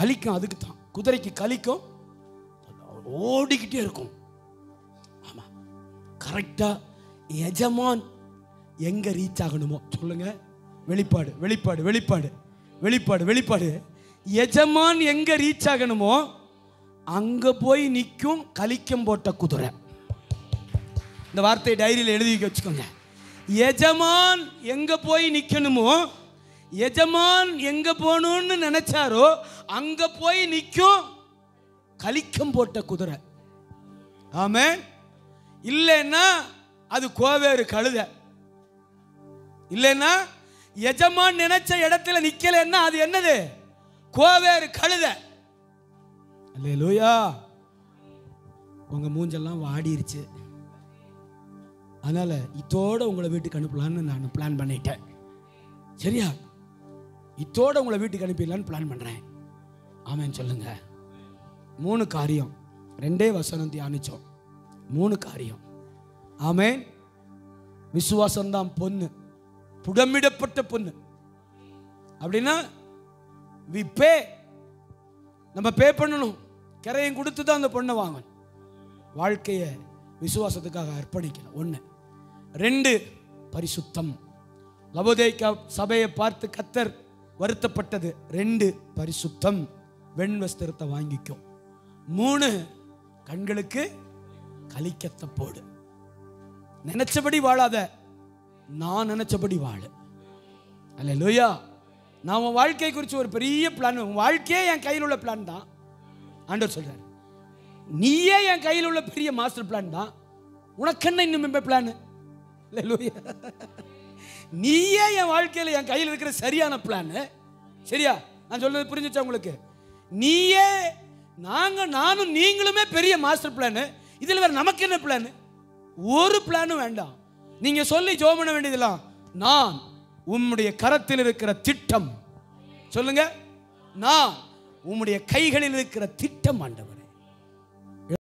கலிக்கும், அதுக்கு தான் குதிரைக்கு கலிக்கும், ஓடிக்கிட்டே இருக்கும். ஆமா, கரெக்டா எஜமான் எங்க ரீச் ஆகணுமோ சொல்லுங்க. வெளிப்பாடு, வெளிப்பாடு, வெளிப்பாடு, வெளிப்பாடு, வெளிப்பாடு. எஜமான் எங்க ரீச் ஆகணுமோ அங்க போய் நிற்கும் கலிக்கம் போட்ட குதிரை. இந்த வார்த்தை டைரியில் எழுதி வச்சுக்கோங்க. எஜமான் எங்க போய் நிற்கணுமோ, எஜமான் எங்க போகணும்னு நினைச்சாரோ அங்க போய் நிற்கும் கலிக்கம் போட்ட குதிரை. ஆமென். இல்லைன்னா அது கோவேறு கழுதை. இல்லைன்னா எஜமான் நினைச்ச இடத்துல நிக்கலன்னா அது என்னது? கோவேறு கழுதை. அல்லேலூயா. உங்க மூஞ்செல்லாம் வாடிருச்சு, அதனால இதோட உங்களை வீட்டுக்கு அனுப்பலான்னு நான் பிளான் பண்ணிட்டேன். சரியா? இதோட உங்களை வீட்டுக்கு அனுப்பிடலான்னு பிளான் பண்றேன். ஆமென் சொல்லுங்க. 3 காரியம், 2 வசனம் தியானிச்சோம். 3 காரியம். ஆமென். விசுவாசம்தான் பொண்ணு, புடமிடப்பட்ட பொண்ணு. அப்படின்னா நம்ம பே பண்ணணும். கரையும் கொடுத்து தான் அந்த பொண்ணை வாங்கணும். வாழ்க்கையை விசுவாசத்துக்காக அர்ப்பணிக்கணும். 1. 2 பரிசுத்தம். லவோதிக்கேயா சபையை பார்த்து கர்த்தர் வருத்தப்பட்டது. 2 பரிசுத்தம், வெண் வஸ்திரத்தை வாங்கிக்கும். 3 கண்களுக்கு கலிக்கத்தை போடு. நினைச்சபடி வாழாத, நான் நினைச்சபடி வாழு. அல்லேலூயா. நான் உன் வாழ்க்கை குறித்து ஒரு பெரிய பிளான், உன் வாழ்க்கையே என் கையில் உள்ள பிளான் தான் ஆண்டவர் சொல்றாரு. நீயே என் கையில் உள்ள பெரிய மாஸ்டர் பிளான் தான். உனக்கு என்ன இன்னும் பிளான்? அல்லேலூயா. நீயே என் வாழ்க்கையில் என் கையில் இருக்கிற சரியான பிளான். சரியா? நான் சொல்றது புரிஞ்சுச்சா உங்களுக்கு? நீயே, நானும் நீங்களுமே பெரிய மாஸ்டர் பிளான். இதில் வேற நமக்கு என்ன பிளான்? ஒரு பிளானும் வேண்டாம். நீங்க சொல்லி ஜெபம் பண்ண வேண்டியதெல்லாம், நான் உம்முடைய கரத்தில் இருக்கிற திட்டம். சொல்லுங்க, நான் உம்முடைய கைகளில் இருக்கிற திட்டம் ஆண்டவர்.